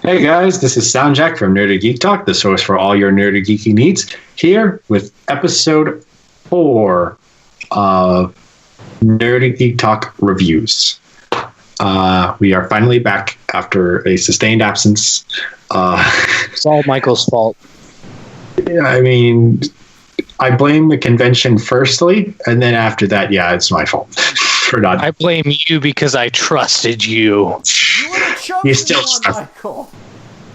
Hey guys, this is SoundJack from Nerdy Geek Talk, the source for all your nerdy geeky needs, here with episode 4 of Nerdy Geek Talk Reviews. We are finally back after a sustained absence. It's all Michael's fault. I mean, I blame the convention firstly, and then after that, yeah, it's my fault for not. I blame you because I trusted you. You still Michael.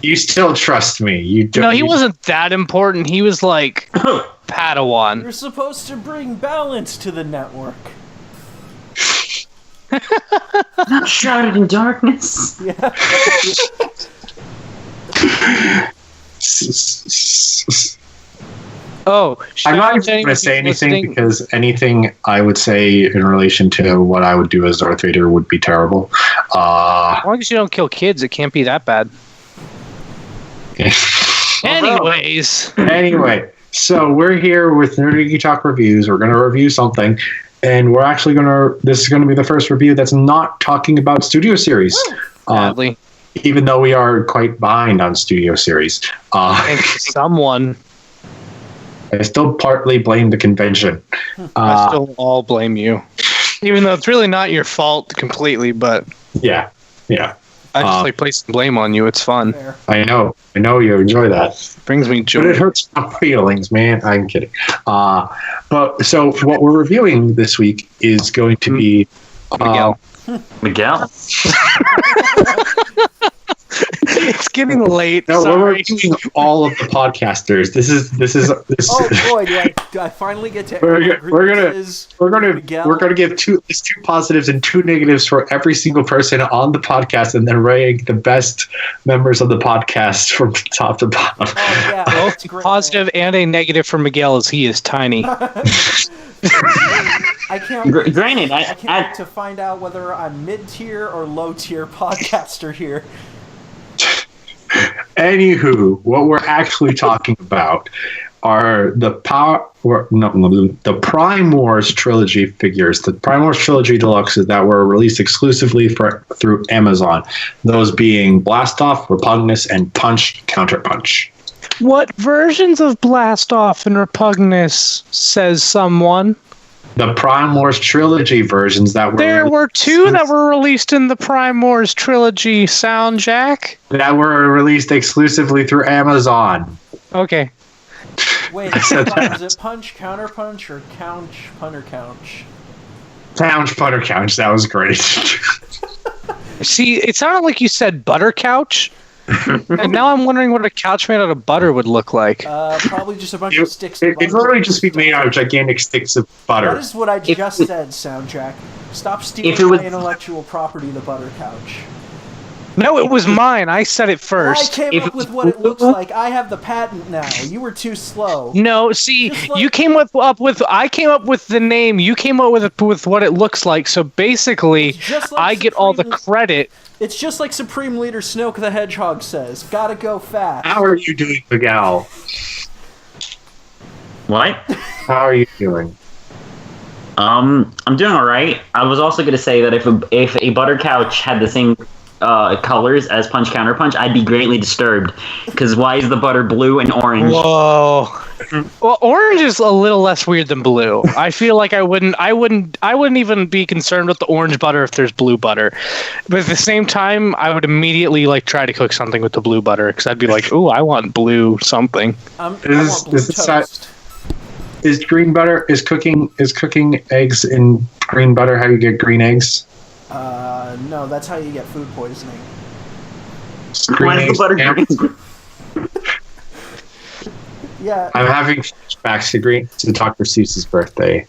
You still trust me. You don't. No, he wasn't that important. He was like Padawan. You're supposed to bring balance to the network. Not shrouded in darkness. Yeah. Oh, I'm not even going to say anything because anything I would say in relation to what I would do as Darth Vader would be terrible. As long as you don't kill kids, it can't be that bad. Anyway, so we're here with Nerdy Geek Talk Reviews. We're going to review something, and we're actually this is going to be the first review that's not talking about Studio Series. Sadly. Even though we are quite behind on Studio Series. Thank someone. I still partly blame the convention. I still all blame you. Even though it's really not your fault completely, but... Yeah. I just place blame on you. It's fun. I know you enjoy that. It brings me joy. But it hurts my feelings, man. I'm kidding. But so what we're reviewing this week is going to be... Miguel? It's getting late. No, we're reviewing all of the podcasters. This is. Oh boy, do I finally get to? We're gonna give two positives and two negatives for every single person on the podcast, and then rank the best members of the podcast from top to bottom. Oh yeah, both positive and a negative for Miguel, as he is tiny. I can't. Granted, I can't wait to find out whether I'm mid-tier or low-tier podcaster here. Anywho, what we're actually talking about are the the Prime Wars Trilogy figures, the Prime Wars Trilogy Deluxes that were released exclusively through Amazon. Those being Blastoff, Repugnus, and Punch-Counterpunch. What versions of Blastoff and Repugnus, says someone? The Prime Wars Trilogy versions that were... There were two that were released in the Prime Wars Trilogy SoundJack? That were released exclusively through Amazon. Okay. Wait, is it Punch, Counterpunch, or Couch, Punter Couch? Couch, Punter Couch, that was great. See, it sounded like you said butter couch. And now I'm wondering what a couch made out of butter would look like. Probably just a bunch of sticks. It'd literally just be made out of gigantic sticks of butter. That is what I just said, SoundJack. Stop stealing my intellectual property, the butter couch. No, it was mine. I said it first. I came up with what it looks like. I have the patent now. You were too slow. No, see, you came up with. I came up with the name. You came up with what it looks like. So basically, I get all the credit. It's just like Supreme Leader Snoke the Hedgehog says. Gotta go fast. How are you doing, Miguel? What? How are you doing? I'm doing alright. I was also going to say that if a butter couch had the same colors as Punch-Counterpunch, I'd be greatly disturbed. Because why is the butter blue and orange? Whoa. Well, orange is a little less weird than blue. I feel like I wouldn't even be concerned with the orange butter if there's blue butter. But at the same time, I would immediately try to cook something with the blue butter because I'd be like, "Ooh, I want blue something." I want blue toast. Is green butter is cooking eggs in green butter? How you get green eggs? No, that's how you get food poisoning. Why is the butter green? Yeah. I'm having flashbacks to Dr. Seuss's birthday,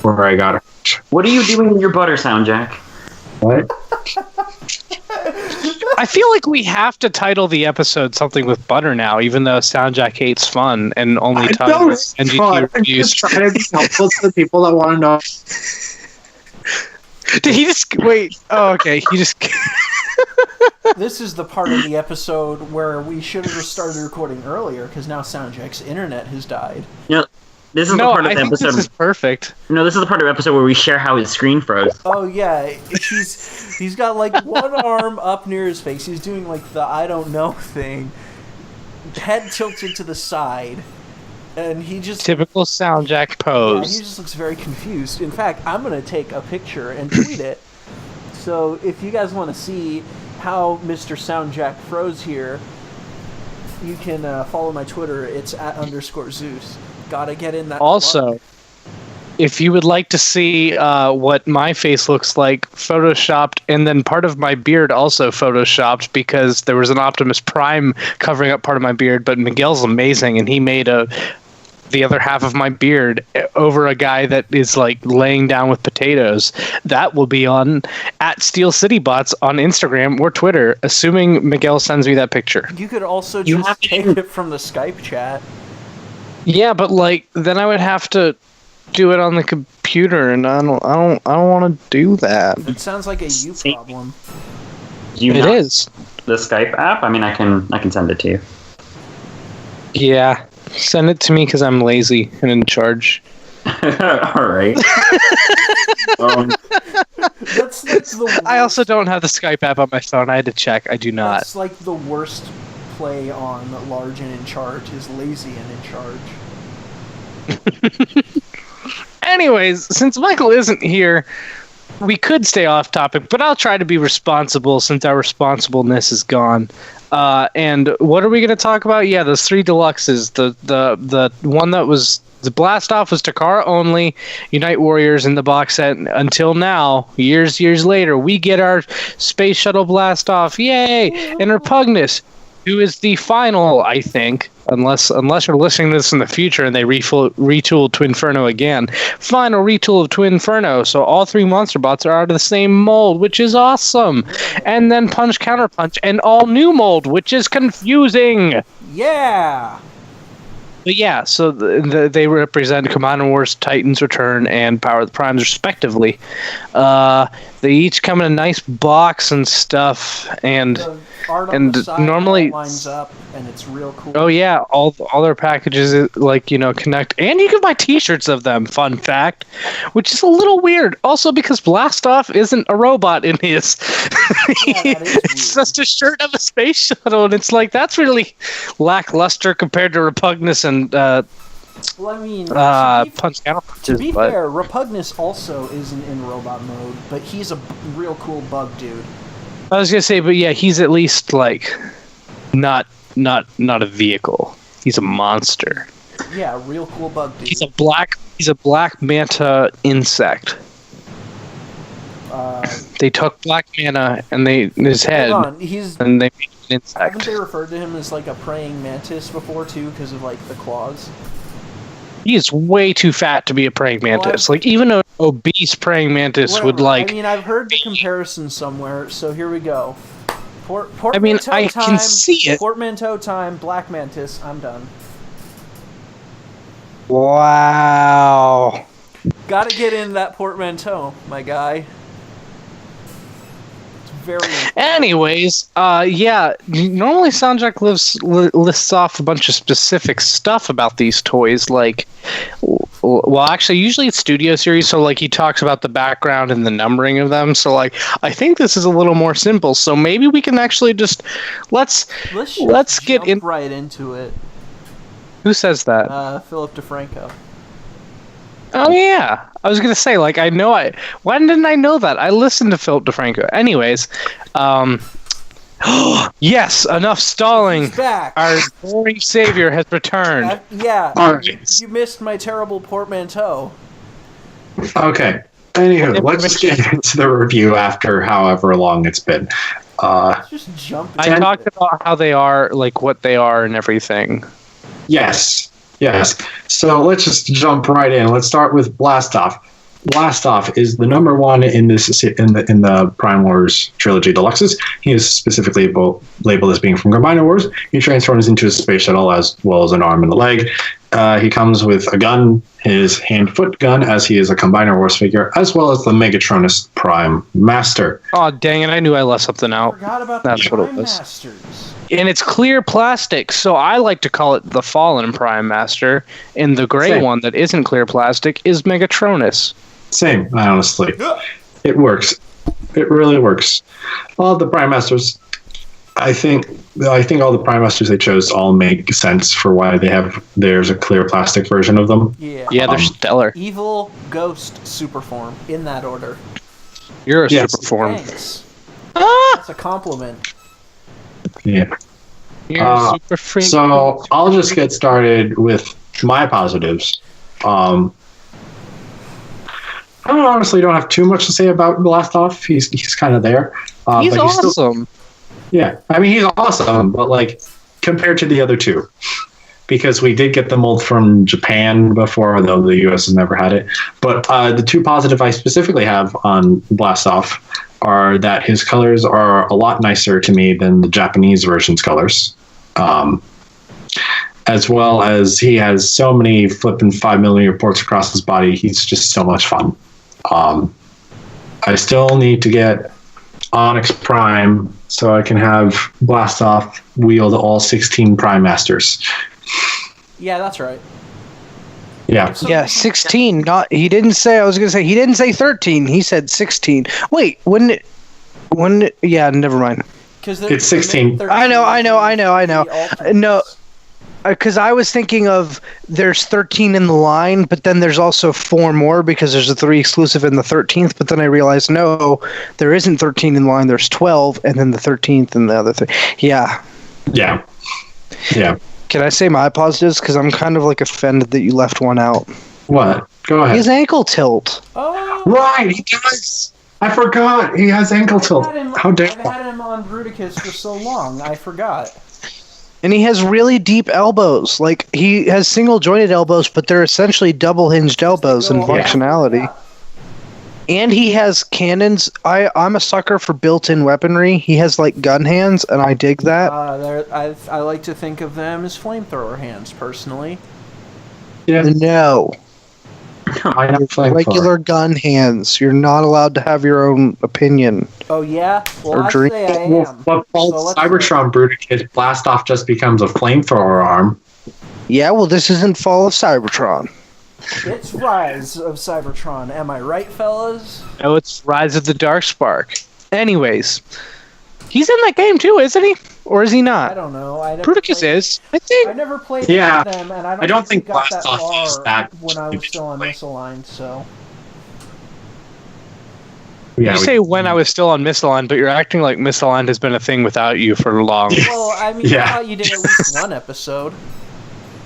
where I got her. What are you doing with your butter, SoundJack? What? I feel like we have to title the episode something with butter now, even though SoundJack hates fun and only titles NGT reviews. I'm just trying to be helpful to the people that want to know. Did he just wait? Oh, okay. He just. This is the part of the episode where we should have started recording earlier because now SoundJack's internet has died. Yeah. This is the part of the episode. This is perfect. No, this is the part of the episode where we share how his screen froze. Oh yeah, he's got like one arm up near his face. He's doing like the I don't know thing. Head tilted to the side, and he just typical SoundJack pose. Yeah, he just looks very confused. In fact, I'm gonna take a picture and tweet it. So if you guys want to see how Mr. SoundJack froze here, you can follow my Twitter. It's @_Zeus. Gotta get in that. Also, plug. If you would like to see what my face looks like photoshopped, and then part of my beard also photoshopped because there was an Optimus Prime covering up part of my beard, but Miguel's amazing, and he made the other half of my beard over a guy that is like laying down with potatoes. That will be on @SteelCityBots on Instagram or Twitter, assuming Miguel sends me that picture. You could also just take it from the Skype chat. Yeah, but like then I would have to do it on the computer, and I don't want to do that. It sounds like a you problem. It is the Skype app. I mean, I can send it to you. Yeah, send it to me because I'm lazy and in charge. All right. That's like the worst. I also don't have the Skype app on my phone. I had to check. I do not. That's like the worst play on large and in charge is lazy and in charge. Anyways, since Michael isn't here, we could stay off topic, but I'll try to be responsible since our responsibleness is gone. And what are we going to talk about? Yeah, those 3 deluxes. The one that was the blast off was Takara only, Unite Warriors in the box set. Until now, years later, we get our space shuttle blast off. Yay! And Repugnus, who is the final, I think, unless you're listening to this in the future and they retool to Inferno again. Final retool of Twin Inferno, so all 3 monster bots are out of the same mold, which is awesome. And then Punch-Counterpunch, an all-new mold, which is confusing. Yeah! But yeah, so they represent Command & Wars, Titans Return, and Power of the Primes, respectively. They each come in a nice box and stuff, and normally lines up, and it's real cool. Oh yeah, all their packages connect, and you can buy T-shirts of them. Fun fact, which is a little weird. Also, because Blastoff isn't a robot in his, it's just a shirt of a space shuttle, and it's like that's really lackluster compared to Repugnus and. Well, I mean, Punch-Counterpunch. To be fair, Repugnus also isn't in robot mode, but he's a real cool bug dude. I was gonna say, but yeah, he's at least like not a vehicle. He's a monster. Yeah, real cool bug dude. He's a black manta insect. They took black mana and his head, and they made an insect. Haven't they referred to him as like a praying mantis before too, because of like the claws? He is way too fat to be a praying mantis. Like even an obese praying mantis would like. I mean, I've heard the comparison somewhere, so here we go. I can see it. Portmanteau time, black mantis. I'm done. Wow. Gotta get in that portmanteau, my guy. Anyways, yeah, normally SoundJack lists off a bunch of specific stuff about these toys, like, well, actually, usually it's Studio Series, so, like, he talks about the background and the numbering of them, so, like, I think this is a little more simple, so maybe we can actually just, let's get right into it. Who says that? Philip DeFranco. Oh yeah, I was gonna say why didn't I know that? I listened to Philip DeFranco. Anyways, yes, enough stalling. He's back. Our boring savior has returned. You missed my terrible portmanteau. Okay. Anywho, let's get into the review after however long it's been. Just jump. I talked about how they are, like what they are, and everything. Yes. So let's just jump right in. Let's start with Blastoff. Blastoff is the number 1 in the Prime Wars Trilogy Deluxes. He is specifically labeled as being from Combiner Wars. He transforms into a space shuttle as well as an arm and a leg. He comes with a gun, his hand-foot gun, as he is a Combiner Wars figure, as well as the Megatronus Prime Master. Oh, dang it. I knew I left something out. Forgot about That's the what it Prime was. Masters. And it's clear plastic, so I like to call it the Fallen Prime Master. And the gray Same. one that isn't clear plastic is Megatronus. Same, honestly. It works. It really works. All the Prime Masters, I think all the Prime Masters they chose all make sense for why there's a clear plastic version of them. Yeah. Yeah, they're stellar. Evil, Ghost, Superform, in that order. You're a Yes. super form. Thanks. Ah! That's a compliment. Yeah. You're a super freak. So I'll just get started with my positives. I honestly don't have too much to say about Blastoff. He's kind of there. He's but awesome. Yeah, I mean, he's awesome, but like compared to the other two, because we did get the mold from Japan before, though the US has never had it. But the two positive I specifically have on Blastoff are that his colors are a lot nicer to me than the Japanese version's colors. As well as he has so many flipping 5mm ports across his body. He's just so much fun. I still need to get Onyx Prime so I can have Blastoff wield all 16 Prime Masters. Yeah, that's right. Yeah. Yeah, 16. He didn't say 13. He said 16. Wait, yeah, never mind. It's 16. I know. No, because I was thinking of there's 13 in the line, but then there's also 4 more because there's a 3 exclusive in the 13th. But then I realized no, there isn't 13 in the line. There's 12, and then the 13th and the other 3. Yeah. Yeah. Yeah. Can I say my positives? Because I'm kind of like offended that you left one out. What? Go ahead. His ankle tilt. Oh, Right, he does. I forgot. He has ankle tilt. How dare I've had him on Bruticus for so long, I forgot. And he has really deep elbows. Like, he has single-jointed elbows, but they're essentially double-hinged elbows in functionality. Yeah. And he has cannons. I'm a sucker for built-in weaponry. He has, like, gun hands, and I dig that. I like to think of them as flamethrower hands, personally. Yeah. No. I have flamethrower. Regular gun hands. You're not allowed to have your own opinion. Oh, yeah? Well, Or I drink. say I Well, am. but called So let's- Cybertron Bruticus, Blastoff just becomes a flamethrower arm. Yeah, well, this isn't Fall of Cybertron. It's Rise of Cybertron. Am I right, fellas? No, it's Rise of the Darkspark. Anyways, he's in that game too, isn't he? Or is he I not? don't know. Bruticus is, I think. I never played Yeah. them, and I don't think we got that Blastoff is far that when I was still on individually. Misaligned, so... Yeah, You say when I was still on Misaligned, but you're acting like Misaligned has been a thing without you for long. Well, I mean, Yeah. I thought you did at least one episode.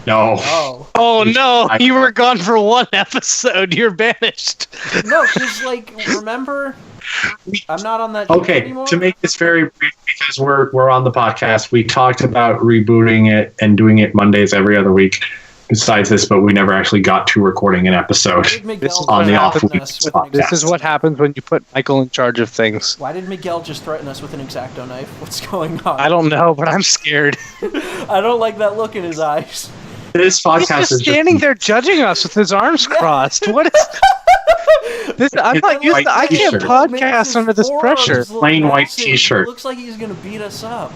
No. Oh. Oh no, you were gone for one episode. You're banished. No, because, like, remember... I'm not on that team Okay, anymore? to make this very brief, because we're on the podcast, we talked about rebooting it and doing it Mondays every other week. Besides this, but we never actually got to recording an episode Why did Miguel on the threaten off us weeks with an podcast. This is what happens when you put Michael in charge of things. Why did Miguel just threaten us with an X-Acto knife? What's going on? I don't know, but I'm scared. I don't like that look in his eyes. This He's podcast just is standing there judging us with his arms crossed. What is this? I'm not used to. I can't T-shirt. podcast under this pressure. Plain white t-shirt. It looks like he's gonna beat us up.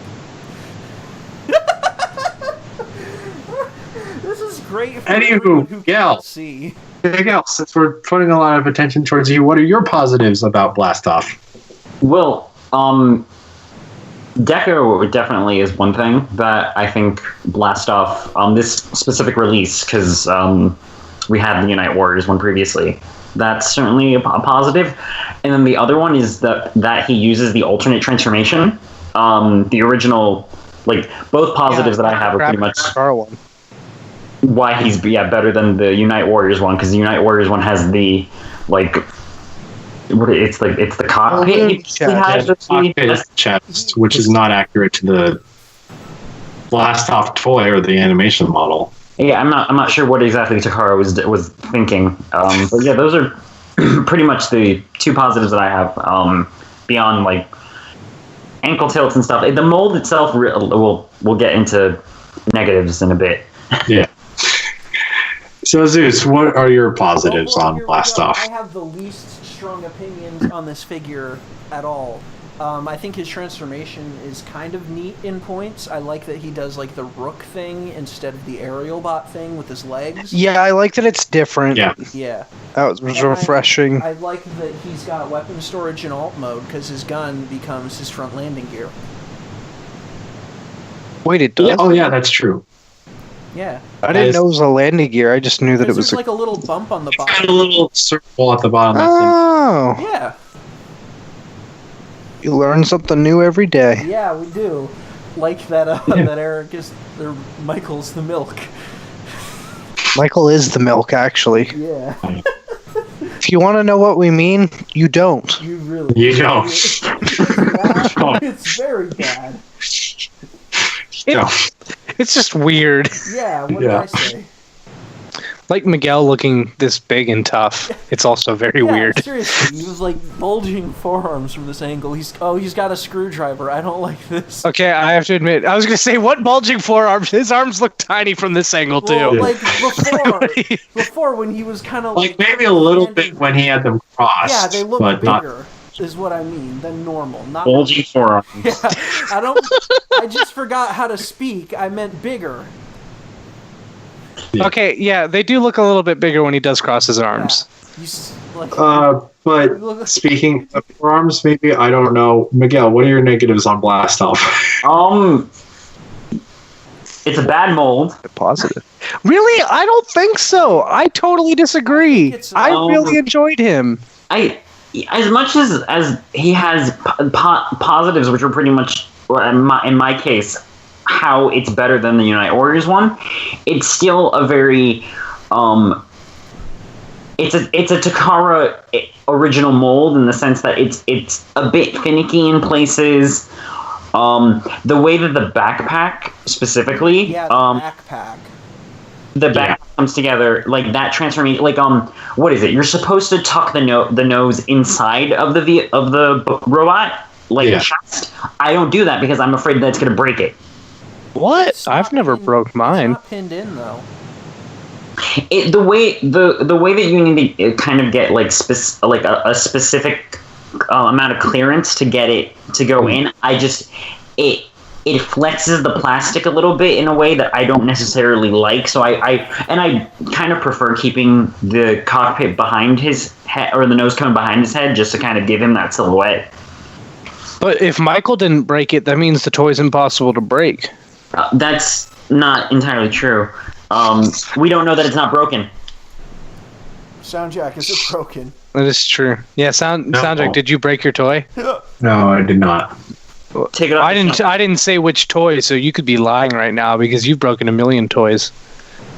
This is great for Anywho, everyone who Miguel. can't see. Big L, since we're putting a lot of attention towards you, what are your positives about Blastoff? Well, Deco definitely is one thing that I think Blastoff, this specific release, because we had the Unite Warriors one previously, that's certainly a positive. And then the other one is that he uses the alternate transformation. The original, like, both positives that I have are pretty much one. why he's better than the Unite Warriors one, because the Unite Warriors one has the, like, it's the cockpit. He has the Cockpit chest, which is not accurate to the Blastoff toy or the animation model. Yeah, I'm not sure what exactly Takara was thinking. But yeah, those are pretty much the two positives that I have. Beyond, like, ankle tilts and stuff. The mold itself, we'll get into negatives in a bit. Yeah. So Zeus, what are your positives Well, on here we Blast go. Off? I have the least strong opinions on this figure at all. I think his transformation is kind of neat in points. I like that he does like the Rook thing instead of the Aerial Bot thing with his legs. Yeah, I like that it's different. Yeah. Yeah. That was refreshing. I like that he's got weapon storage in alt mode because his gun becomes his front landing gear. Wait, it does? Yeah, oh yeah, that's true. Yeah. I didn't know it was a landing gear. I just knew that it was There's like a little bump on the It's got bottom. a little circle at the bottom. Oh, Yeah. you learn something new every day. Yeah, we do. Like that that Eric is or Michael's the milk. Michael is the milk, actually. Yeah. If you want to know what we mean, you don't. You really You don't. It's very bad. No. It's just weird. Yeah, what Yeah. did I say? Like Miguel looking this big and tough. It's also very Yeah, weird. seriously, he was like bulging forearms from this angle. He's got a screwdriver. I don't like this. Okay, I have to admit, I was going to say, what bulging forearms? His arms look tiny from this angle, too. Well, like before when he was kind of Like maybe a little bit when he had them crossed. Yeah, they look but bigger. Is what I mean than normal. Not Bulgy forearms. Yeah, I just forgot how to speak. I meant bigger. Okay, yeah, they do look a little bit bigger when he does cross his arms. But speaking of forearms, maybe I don't know. Miguel, what are your negatives on Blast Off? It's a bad mold. Positive. Really? I don't think so. I totally disagree. I really enjoyed him. As much as he has positives, which are pretty much, in my case, how it's better than the Unite Warriors one, it's still a very it's a Takara original mold in the sense that it's a bit finicky in places. The way that the backpack specifically, backpack. The back comes together, like that transformation, like what is it? You're supposed to tuck the nose inside of the robot, like chest. I don't do that because I'm afraid that's gonna break it. What? I've never broke mine. It's not pinned in though. The way that you need to kind of get like a specific amount of clearance to get it to go in. It flexes the plastic a little bit in a way that I don't necessarily like. So I kind of prefer keeping the cockpit behind his head, or the nose cone behind his head, just to kind of give him that silhouette. But if Michael didn't break it, that means the toy's impossible to break. That's not entirely true. We don't know that it's not broken. SoundJack, is it broken? That is true. Yeah, SoundJack, did you break your toy? No, I did not. Take it off. I didn't say which toy, so you could be lying right now because you've broken a million toys.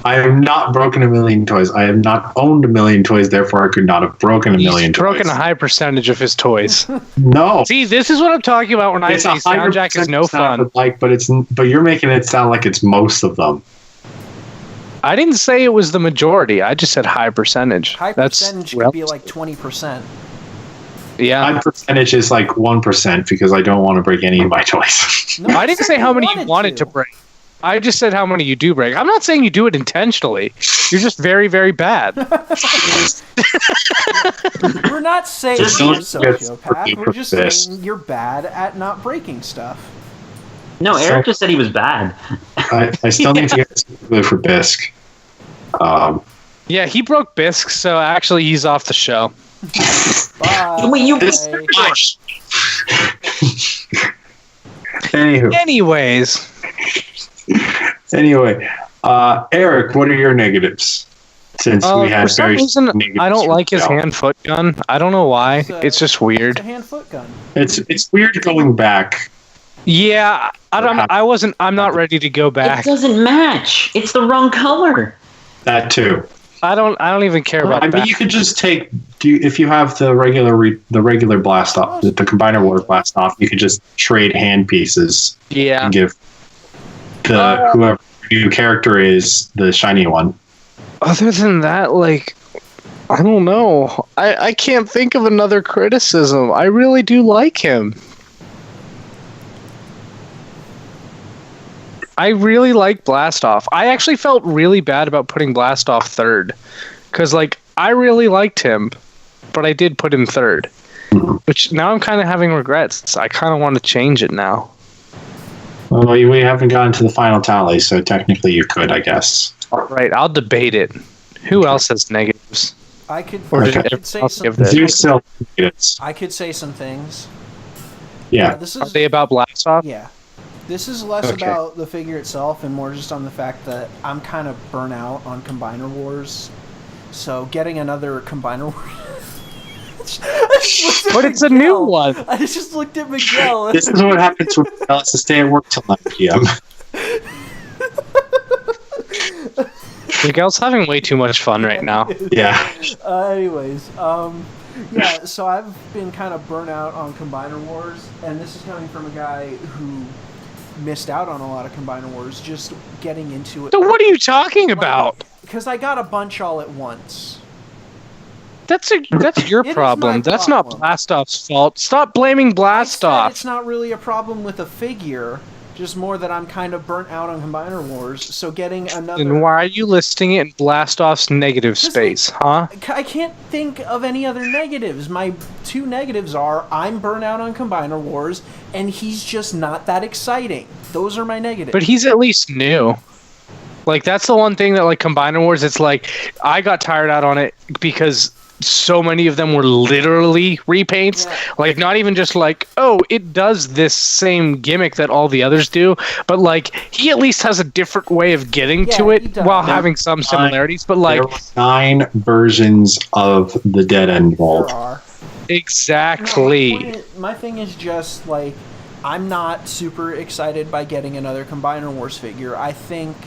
I have not broken a million toys. I have not owned a million toys, therefore I could not have broken a million toys. He's broken a high percentage of his toys. No. See, this is what I'm talking about when I say SoundJack is no fun. But you're making it sound like it's most of them. I didn't say it was the majority. I just said high percentage. High percentage could be like 20%. Yeah. My percentage is like 1% because I don't want to break any of my toys. No, I didn't say how many you wanted to break. I just said how many you do break. I'm not saying you do it intentionally. You're just very, very bad. We're not saying Just you're a don't get sociopath. We're just this. saying you're bad at not breaking stuff. No, Eric just said he was bad. I still need to get blue for Bisque. Yeah, he broke Bisque, so actually he's off the show. Bye. Wait, you Anyways, Eric, what are your negatives? Since we had for some reason, I don't like his hand-foot gun. I don't know why. It's just weird. It's a hand-foot gun. It's weird going back. Yeah, I'm not ready to go It back. doesn't match. It's the wrong color. That too. I don't even care about that. I mean, you could just take. If you have the regular blast off, the combiner war blast off, you could just trade hand pieces. Yeah. And give whoever your character is the shiny one. Other than that, like, I don't know. I can't think of another criticism. I really do like him. I really like Blastoff. I actually felt really bad about putting Blastoff third. Because, like, I really liked him, but I did put him third. Which, now I'm kind of having regrets. I kind of want to change it now. Well, we haven't gotten to the final tally, so technically you could, I guess. All right, I'll debate it. Who else has negatives? I could say I could say some things. Yeah. Are they about Blastoff? Yeah. This is less about the figure itself and more just on the fact that I'm kind of burnt out on Combiner Wars. So getting another Combiner Wars... But it's a new one. I just looked at Miguel. This is what happens when Miguel has to stay at work till 9 p.m. Miguel's having way too much fun right now. Yeah. Anyways, yeah, so I've been kind of burnt out on Combiner Wars, and this is coming from a guy who missed out on a lot of Combiner Wars, just getting into it. So what are you talking about? Because I got a bunch all at once. That's your problem. That's not Blastoff's fault. Stop blaming Blastoff. It's not really a problem with a figure. Just more that I'm kind of burnt out on Combiner Wars, so getting another... Then why are you listing it in Blastoff's negative space, huh? I can't think of any other negatives. My two negatives are, I'm burnt out on Combiner Wars, and he's just not that exciting. Those are my negatives. But he's at least new. Like, that's the one thing that, like, Combiner Wars, it's like, I got tired out on it because... so many of them were literally repaints. Yeah. Like, not even just like, oh, it does this same gimmick that all the others do, but like, he at least has a different way of getting to it while having some similarities. But like, there were 9 versions of the Dead End Vault. There are. Exactly. No, my thing is just like, I'm not super excited by getting another Combiner Wars figure. I think,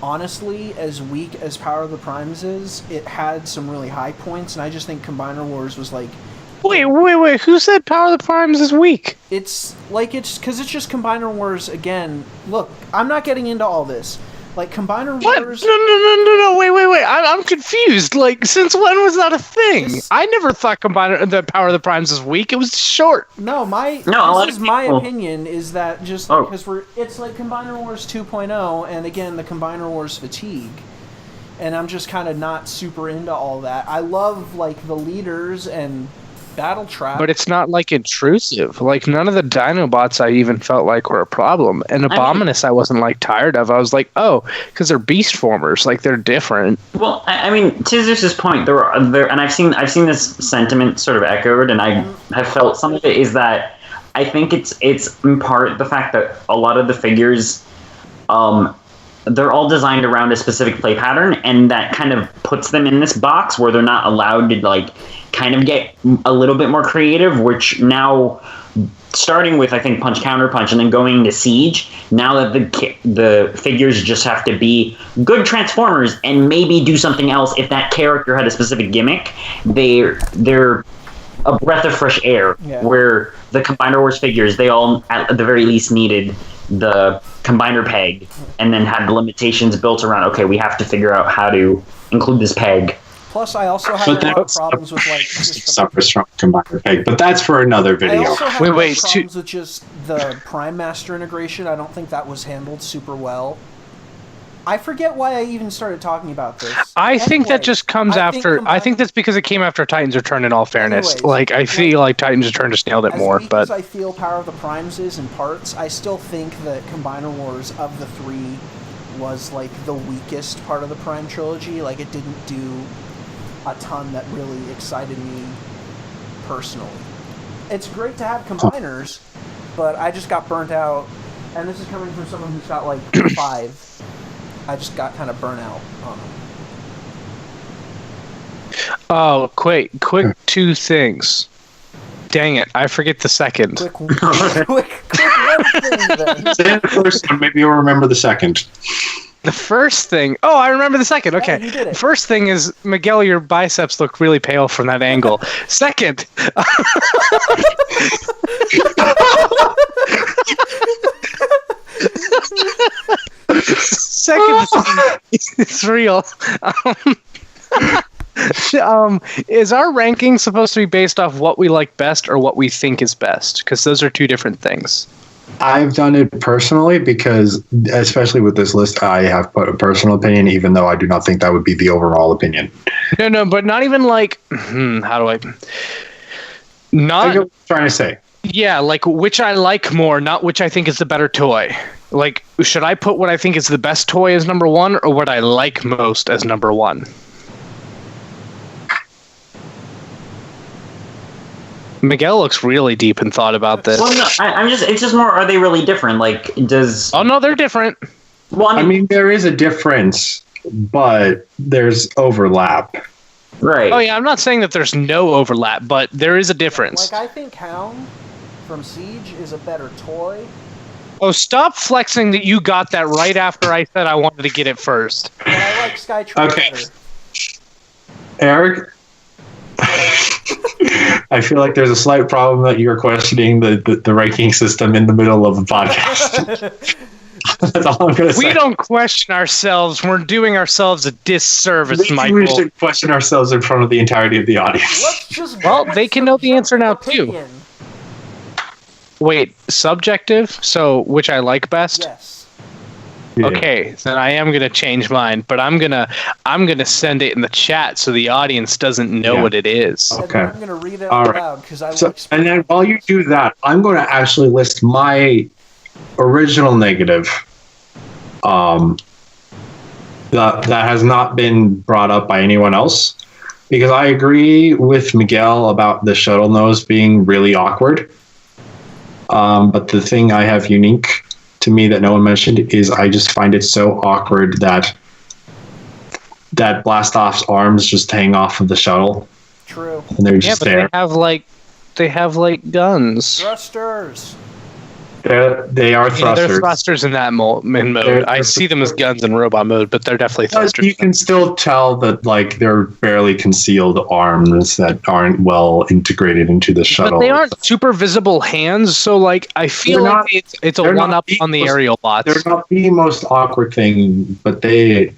honestly, as weak as Power of the Primes is, it had some really high points, and I just think Combiner Wars was like... Wait, who said Power of the Primes is weak? It's because it's just Combiner Wars again. Look, I'm not getting into all this. Like, Combiner Wars... No, wait, I'm confused. Like, since when was that a thing? I never thought the Power of the Primes was weak. It was short. No, my opinion is that just because it's like Combiner Wars 2.0, and again, the Combiner Wars fatigue. And I'm just kind of not super into all that. I love, like, the leaders and Battle Trap. But it's not, like, intrusive. Like, none of the Dinobots I even felt like were a problem. And Abominus I wasn't, like, tired of. I was like, oh, because they're beast formers. Like, they're different. Well, I mean, to Zeus's point, and I've seen this sentiment sort of echoed, and I have felt some of it is that I think it's in part the fact that a lot of the figures, they're all designed around a specific play pattern, and that kind of puts them in this box where they're not allowed to, like, kind of get a little bit more creative, which now, starting with, I think, Punch-Counterpunch and then going to Siege, now that the figures just have to be good Transformers and maybe do something else if that character had a specific gimmick, they're a breath of fresh air, where the Combiner Wars figures, they all, at the very least, needed the combiner peg and then had the limitations built around, okay, we have to figure out how to include this peg. Plus, I also have a lot of problems with, like, suffers from combiner peg, but that's for another video. I also have problems with just the Prime Master integration. I don't think that was handled super well. I forget why I even started talking about this. I think that just comes after. I think that's because it came after Titans Return. In all fairness, Anyways, like, I feel like Titans Return just nailed it more. But as I feel Power of the Primes is in parts, I still think that Combiner Wars of the 3 was, like, the weakest part of the Prime trilogy. Like, it didn't do a ton that really excited me personally. It's great to have combiners, but I just got burnt out, and this is coming from someone who's got, like, 5. I just got kind of burnt out on them. Oh, quick 2 things. Dang it, I forget the second. Quick one thing, then. Say the first one, maybe you'll remember the second. The first thing... Oh, I remember the second. Okay. Yeah, you did it. First thing is, Miguel, your biceps look really pale from that angle. Second... Second, it's real. Is our ranking supposed to be based off what we like best or what we think is best? Because those are 2 different things. I've done it personally because, especially with this list, I have put a personal opinion, even though I do not think that would be the overall opinion. No, but not even like, how do I? Not I get what you're trying to say. Yeah, like which I like more, not which I think is the better toy. Like, should I put what I think is the best toy as number one, or what I like most as number one? Miguel looks really deep in thought about this. Well, no, it's just more, are they really different? Like, does... Oh, no, they're different. Well, I mean, there is a difference, but there's overlap. Right. Oh, yeah, I'm not saying that there's no overlap, but there is a difference. Like, I think Hound from Siege is a better toy. Oh, stop flexing that you got that right after I said I wanted to get it first. But I like Skytree better. Eric? I feel like there's a slight problem that you're questioning the ranking system in the middle of the podcast. That's all I'm going to say. We don't question ourselves. We're doing ourselves a disservice, Maybe we should question ourselves in front of the entirety of the audience. Let's just well, they can know the answer now, too. Wait, subjective? So, which I like best? Yes. Yeah. Okay, then I am gonna change mine, but I'm gonna send it in the chat so the audience doesn't know what it is. Okay. I'm gonna read it out loud because I like. And then while you do that, I'm going to actually list my original negative. That has not been brought up by anyone else, because I agree with Miguel about the shuttle nose being really awkward. But the thing I have unique to me that no one mentioned is I just find it so awkward that Blastoff's arms just hang off of the shuttle. True. And they're just there. They have like guns. Thrusters. They are thrusters. Yeah, they're thrusters in that mode. I see them as guns in robot mode, but they're definitely thrusters. You can still tell that like they're barely concealed arms that aren't well integrated into the shuttle. But they aren't super visible hands, so like I feel like it's a one-up on the aerial bots. They're not the most awkward thing, but they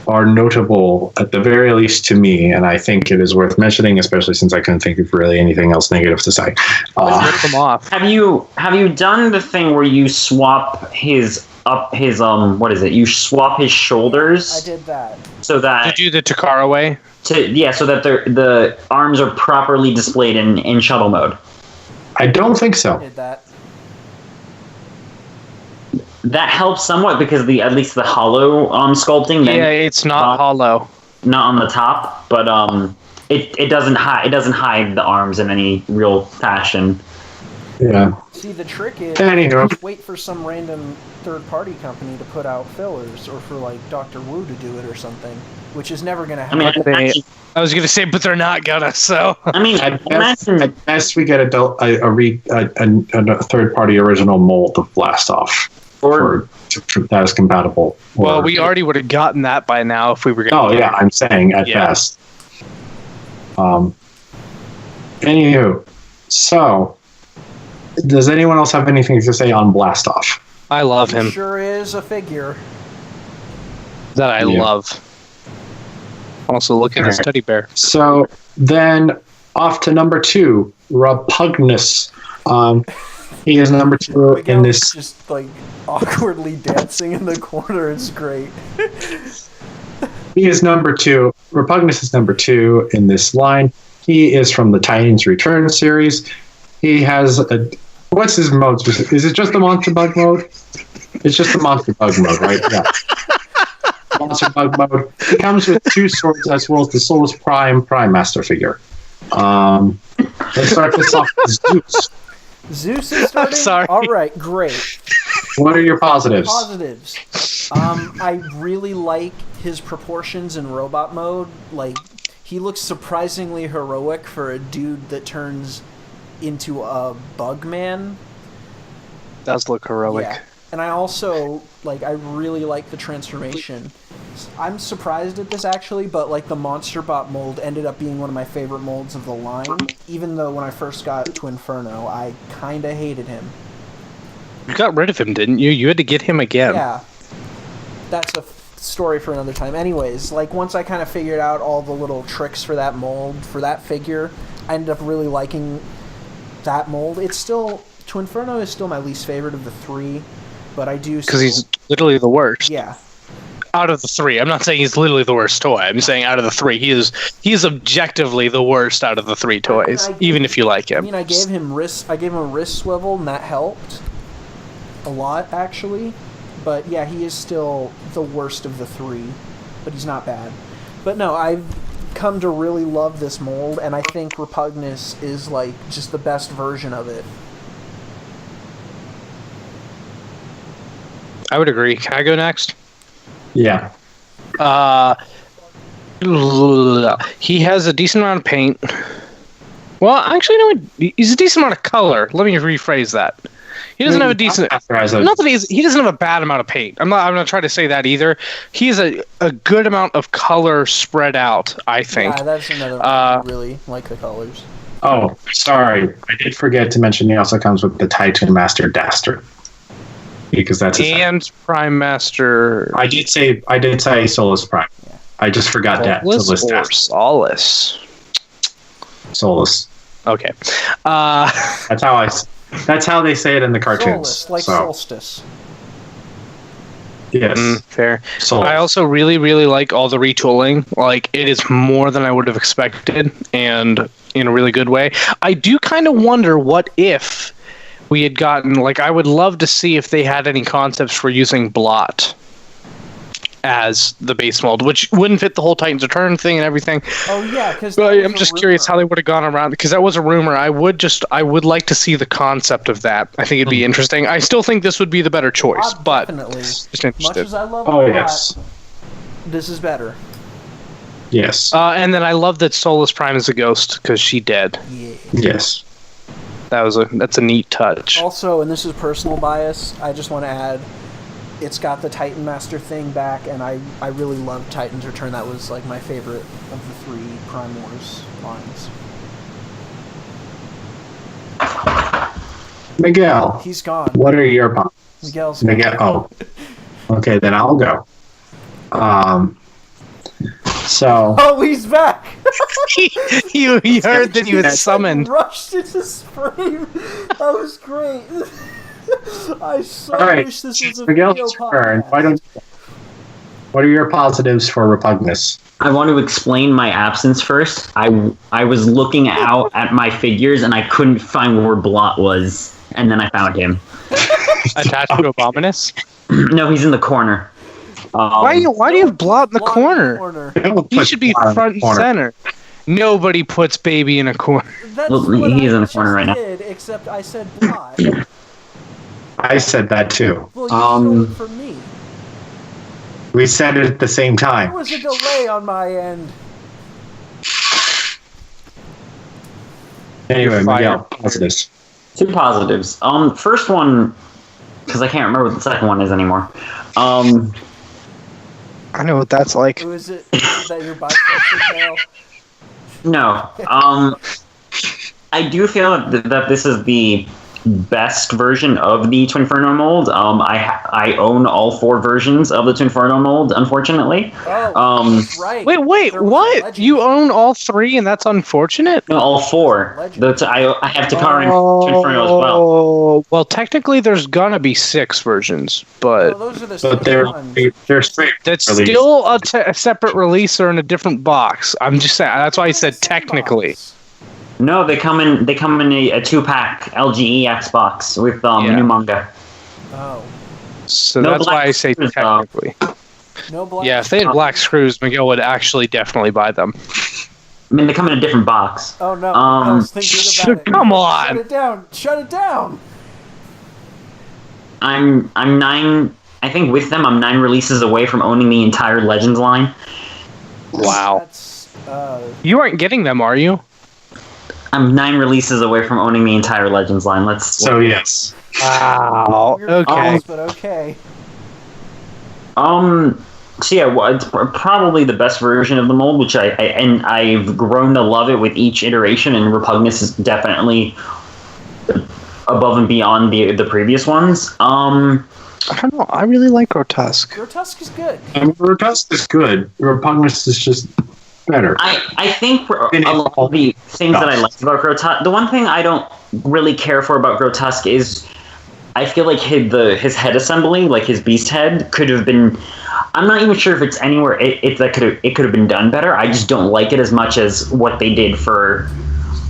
are notable at the very least to me, and I think it is worth mentioning, especially since I couldn't think of really anything else negative to say. Rip them off. Have you done the thing where you swap his what is it? You swap his shoulders. I did that. So that to do the Takara way. So that the arms are properly displayed in shuttle mode. I don't think so. I did that. That helps somewhat because at least the hollow sculpting. Yeah, it's not hollow. Not on the top, but it doesn't hide the arms in any real fashion. Yeah. See, the trick is Anywho. wait for some random third-party company to put out fillers, or for like Dr. Wu to do it or something, which is never going to happen. I was going to say, but they're not gonna. So I mean, at best we get a third-party original mold of Blastoff. Or that is compatible. Well, we already would have gotten that by now if we were going to. Oh, yeah, I'm saying at best. Anywho, so, does anyone else have anything to say on Blastoff? I love him. He sure is a figure. That I love. Also, look at his teddy bear. So, then, off to number 2, Repugnus. He is number 2 in this. Just like awkwardly dancing in the corner. It's great. He is number 2. Repugnus is number 2 in this line. He is from the Titans Return series. He has what's his mode? Is it just the Monster Bug mode? It's just the Monster Bug mode, right? Yeah. Monster Bug mode. He comes with 2 swords as well as the Solus Prime Master figure. Let's start this off with Zeus. Zeus is starting? I'm sorry. All right, great. What are your positives? I really like his proportions in robot mode. Like, he looks surprisingly heroic for a dude that turns into a bug man. Does look heroic. Yeah. And I also, I really like the transformation. I'm surprised at this, actually, but, the Monster Bot mold ended up being one of my favorite molds of the line, even though when I first got to Inferno, I kind of hated him. You got rid of him, didn't you? You had to get him again. Yeah. That's a story for another time. Anyways, once I kind of figured out all the little tricks for that mold, for that figure, I ended up really liking that mold. It's still Twinferno is still my least favorite of the three, but I do... Because he's literally the worst. Yeah. Out of the three. I'm not saying he's literally the worst toy. I'm saying out of the three, he is objectively the worst out of the three toys, even if you like him. I mean, I gave him a wrist swivel, and that helped a lot, actually. But yeah, he is still the worst of the three, but he's not bad. But no, I've come to really love this mold, and I think Repugnus is like just the best version of it. I would agree. Can I go next? Yeah. He has a decent amount of paint. Well, actually, no, he's a decent amount of color. Let me rephrase that. He doesn't have a decent. Not that he doesn't have a bad amount of paint. I'm not trying to say that either. He has a good amount of color spread out, I think. Yeah, that's another one. I really like the colors. Oh, sorry. I did forget to mention he also comes with the Titan Master Dastard. Because that's Prime Master. I did say Solus Prime. Yeah. I just forgot that to list that. Solus. Solus. Okay. That's how they say it in the cartoons. Solus, like solstice. Yes. Fair. Solus. I also really, really like all the retooling. Like, it is more than I would have expected, and in a really good way. I do kind of wonder what if we had gotten, like, I would love to see if they had any concepts for using blot as the base mold, which wouldn't fit the whole Titans Return thing and everything. Oh yeah, because I'm just curious how they would have gone around, because that was a rumor. I would like to see the concept of that. I think it'd be interesting. I still think this would be the better choice, but definitely. Just interested. Much as I love yes. This is better. Yes. And then I love that Solus Prime is a ghost because she dead. Yeah. Yes. That's a neat touch. Also, and this is personal bias, I just want to add, it's got the Titan Master thing back, and I really love Titans Return. That was like my favorite of the three Prime Wars lines. Miguel. He's gone. What are your points? Miguel's Miguel. gone. Oh. Okay, then I'll go. So. Oh, he's back! you heard that he was summoned. Rushed into frame. That was great. I wish this was a Miguel's turn. What are your positives for Repugnus? I want to explain my absence first. I was looking out at my figures and I couldn't find where Blot was, and then I found him. Attached to Abominus? No, he's in the corner. Why do you have Blot in the corner? He should be front and center. Nobody puts Baby in a corner. He's in the corner right now. Except I said Blot. I said that too. Well, you said it for me. We said it at the same time. There was a delay on my end. Anyway, Miguel, positives. Two positives. First one, because I can't remember what the second one is anymore. I know what that's like. Is it that your bisexual tail? No. I do feel that this is the best version of the Twinferno mold. I own all four versions of the Twinferno mold, unfortunately. Oh, right. Wait, what? You own all three, and that's unfortunate? No, all four. I have Takara and Twinferno as well. Oh, well, technically, there's gonna be 6 versions, but those are the they're straight. That's still a separate release or in a different box. I'm just saying. That's why I said technically. No, they come in a 2-pack LGEX box with new manga. Oh. So that's why I say technically. No black. Yeah, if they had black screws, Miguel would actually definitely buy them. I mean, they come in a different box. Oh no! I was thinking about it. Come on! Shut it down! Shut it down! I'm 9. I think with them, I'm 9 releases away from owning the entire Legends line. Wow. You aren't getting them, are you? I'm 9 releases away from owning the entire Legends line. Yes. Wow. Okay. But okay. So yeah, well, it's probably the best version of the mold, which I've grown to love it with each iteration, and Repugnus is definitely above and beyond the previous ones. I don't know. I really like Grotesque. Grotesque is good. Grotesque is good. Repugnus is just better. I think for a lot of the things that I like about Grotesque, the one thing I don't really care for about Grotesque is I feel like his head assembly, like his beast head, could have been. I'm not even sure if it's anywhere it could have been done better. I just don't like it as much as what they did for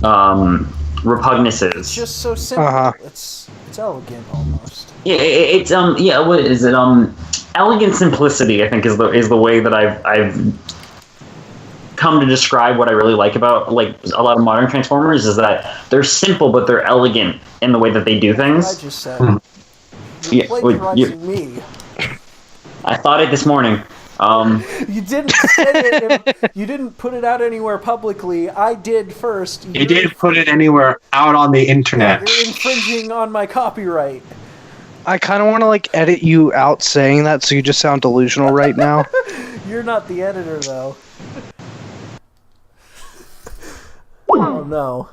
Repugnus's. It's just so simple. It's elegant almost. Yeah, it's what is it? Elegant simplicity, I think, is the way that I've come to describe what I really like about like a lot of modern Transformers is that they're simple but they're elegant in the way that they do things. I just said. You're plagiarizing me. I thought it this morning. You didn't say it. You didn't put it out anywhere publicly. I did first. You did put it anywhere out on the internet. You're infringing on my copyright. I kind of want to like edit you out saying that, so you just sound delusional right now. You're not the editor, though. Oh no.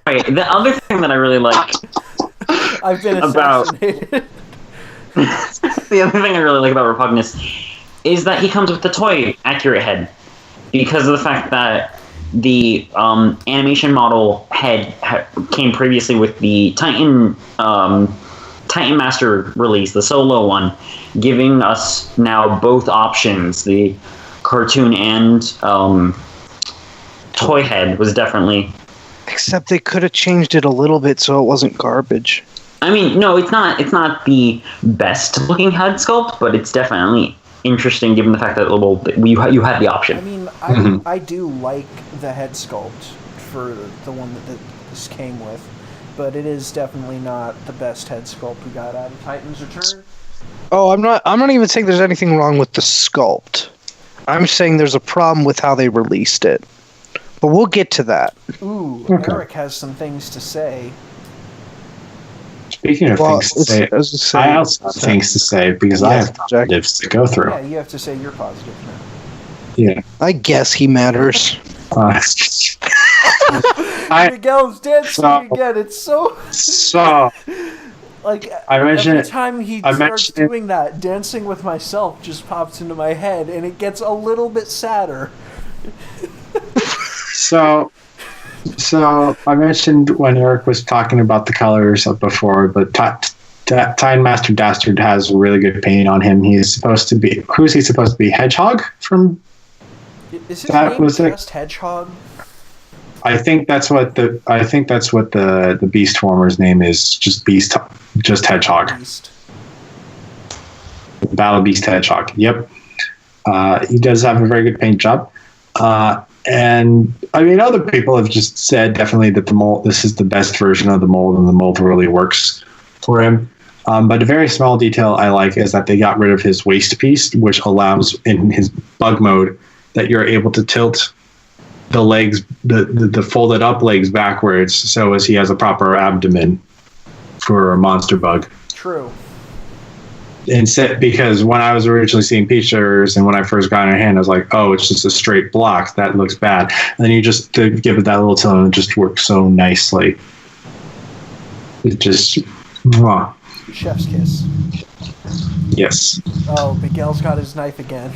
Right, the other thing that I really like I've been assassinated. The other thing I really like about Repugnus is that he comes with the toy accurate head, because of the fact that the animation model head came previously with the Titan Master release, the solo one, giving us now both options. The cartoon and toy head was definitely. Except they could have changed it a little bit so it wasn't garbage. I mean, no, it's not the best looking head sculpt, but it's definitely interesting given the fact that you had the option. I mean, I do like the head sculpt for the one that this came with, but it is definitely not the best head sculpt we got out of Titan's Return. Oh, I'm not even saying there's anything wrong with the sculpt. I'm saying there's a problem with how they released it. But we'll get to that. Ooh, okay. Eric has some things to say. Speaking of things to say, I also have things to say because I have positives to go through. Yeah, you have to say you're positive now. Yeah. I guess he matters. Miguel's dancing again. It's so... Like, every time he starts doing that, Dancing with Myself just pops into my head, and it gets a little bit sadder. So I mentioned when Eric was talking about the colors before, but Titan Master Dastard has really good paint on him. He's supposed to be... Who's he supposed to be? Hedgehog? Is his name just Hedgehog? I think that's what the Beast Former's name is. Just Hedgehog. Beast. Battle Beast Hedgehog. Yep. He does have a very good paint job. And I mean, other people have just said definitely that the mold, this is the best version of the mold, and the mold really works for him. But a very small detail I like is that they got rid of his waist piece, which allows in his bug mode that you're able to tilt the legs, the folded up legs backwards, so as he has a proper abdomen for a monster bug. True. Instead, because when I was originally seeing pictures and when I first got in her hand, I was like, oh, it's just a straight block. That looks bad. And then you just give it that little tilt and it just works so nicely. It just... Mwah. Chef's kiss. Yes. Oh, Miguel's got his knife again.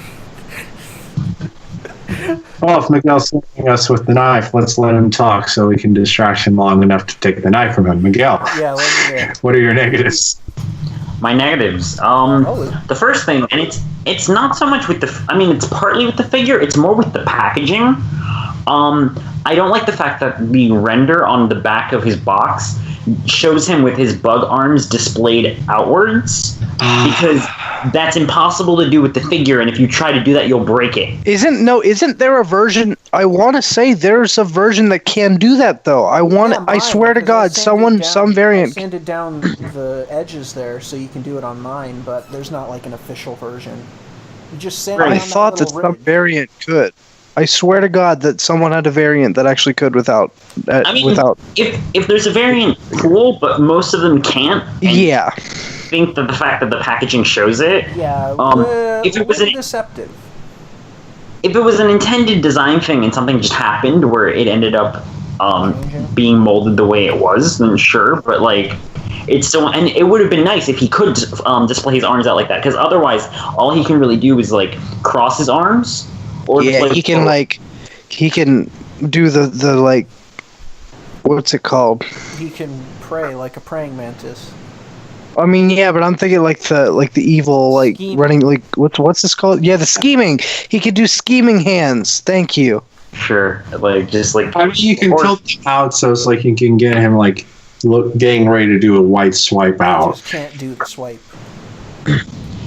Well, if Miguel's hitting us with the knife, let's let him talk so we can distract him long enough to take the knife from him. Miguel, what are your negatives? My negatives. The first thing, and it's not so much with it's partly with the figure, it's more with the packaging. I don't like the fact that the render on the back of his box shows him with his bug arms displayed outwards, because that's impossible to do with the figure, and if you try to do that, you'll break it. Isn't there a version? I want to say there's a version that can do that, though. I swear to God, some variant. I sanded down the edges there so you can do it on mine, but there's not like an official version. You just sand down I thought that some variant could. I swear to God that someone had a variant that actually could without. If there's a variant, cool, but most of them can't. Yeah. I think that the fact that the packaging shows it. Yeah. If it was deceptive. If it was an intended design thing and something just happened where it ended up being molded the way it was, then sure. But like, it's so, and it would have been nice if he could display his arms out like that, because otherwise all he can really do is like cross his arms, or he can do the like, what's it called? He can pray like a praying mantis. I mean, yeah, but I'm thinking like the evil, like Scheme. running, like what's this called? Yeah, the scheming. He could do scheming hands. Thank you. Sure, like just like. I mean, you can tilt him out so it's like you can get him like getting ready to do a white swipe He out. just can't do the swipe.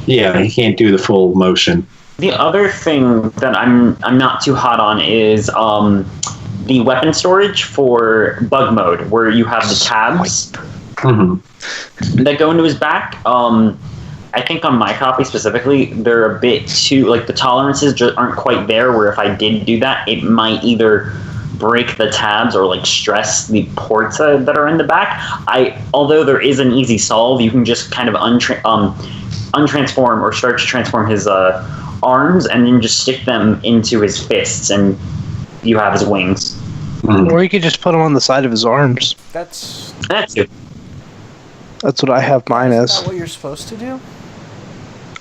Yeah, he can't do the full motion. The other thing that I'm not too hot on is the weapon storage for bug mode, where you have the tabs that go into his back. I think on my copy specifically, they're a bit too, like, the tolerances just aren't quite there, where if I did do that, it might either break the tabs or like stress the ports that are in the back. Although there is an easy solve, you can just kind of untransform or start to transform his arms and then just stick them into his fists, and you have his wings. Or you could just put them on the side of his arms. That's it. That's what I have mine Is as. that what you're supposed to do?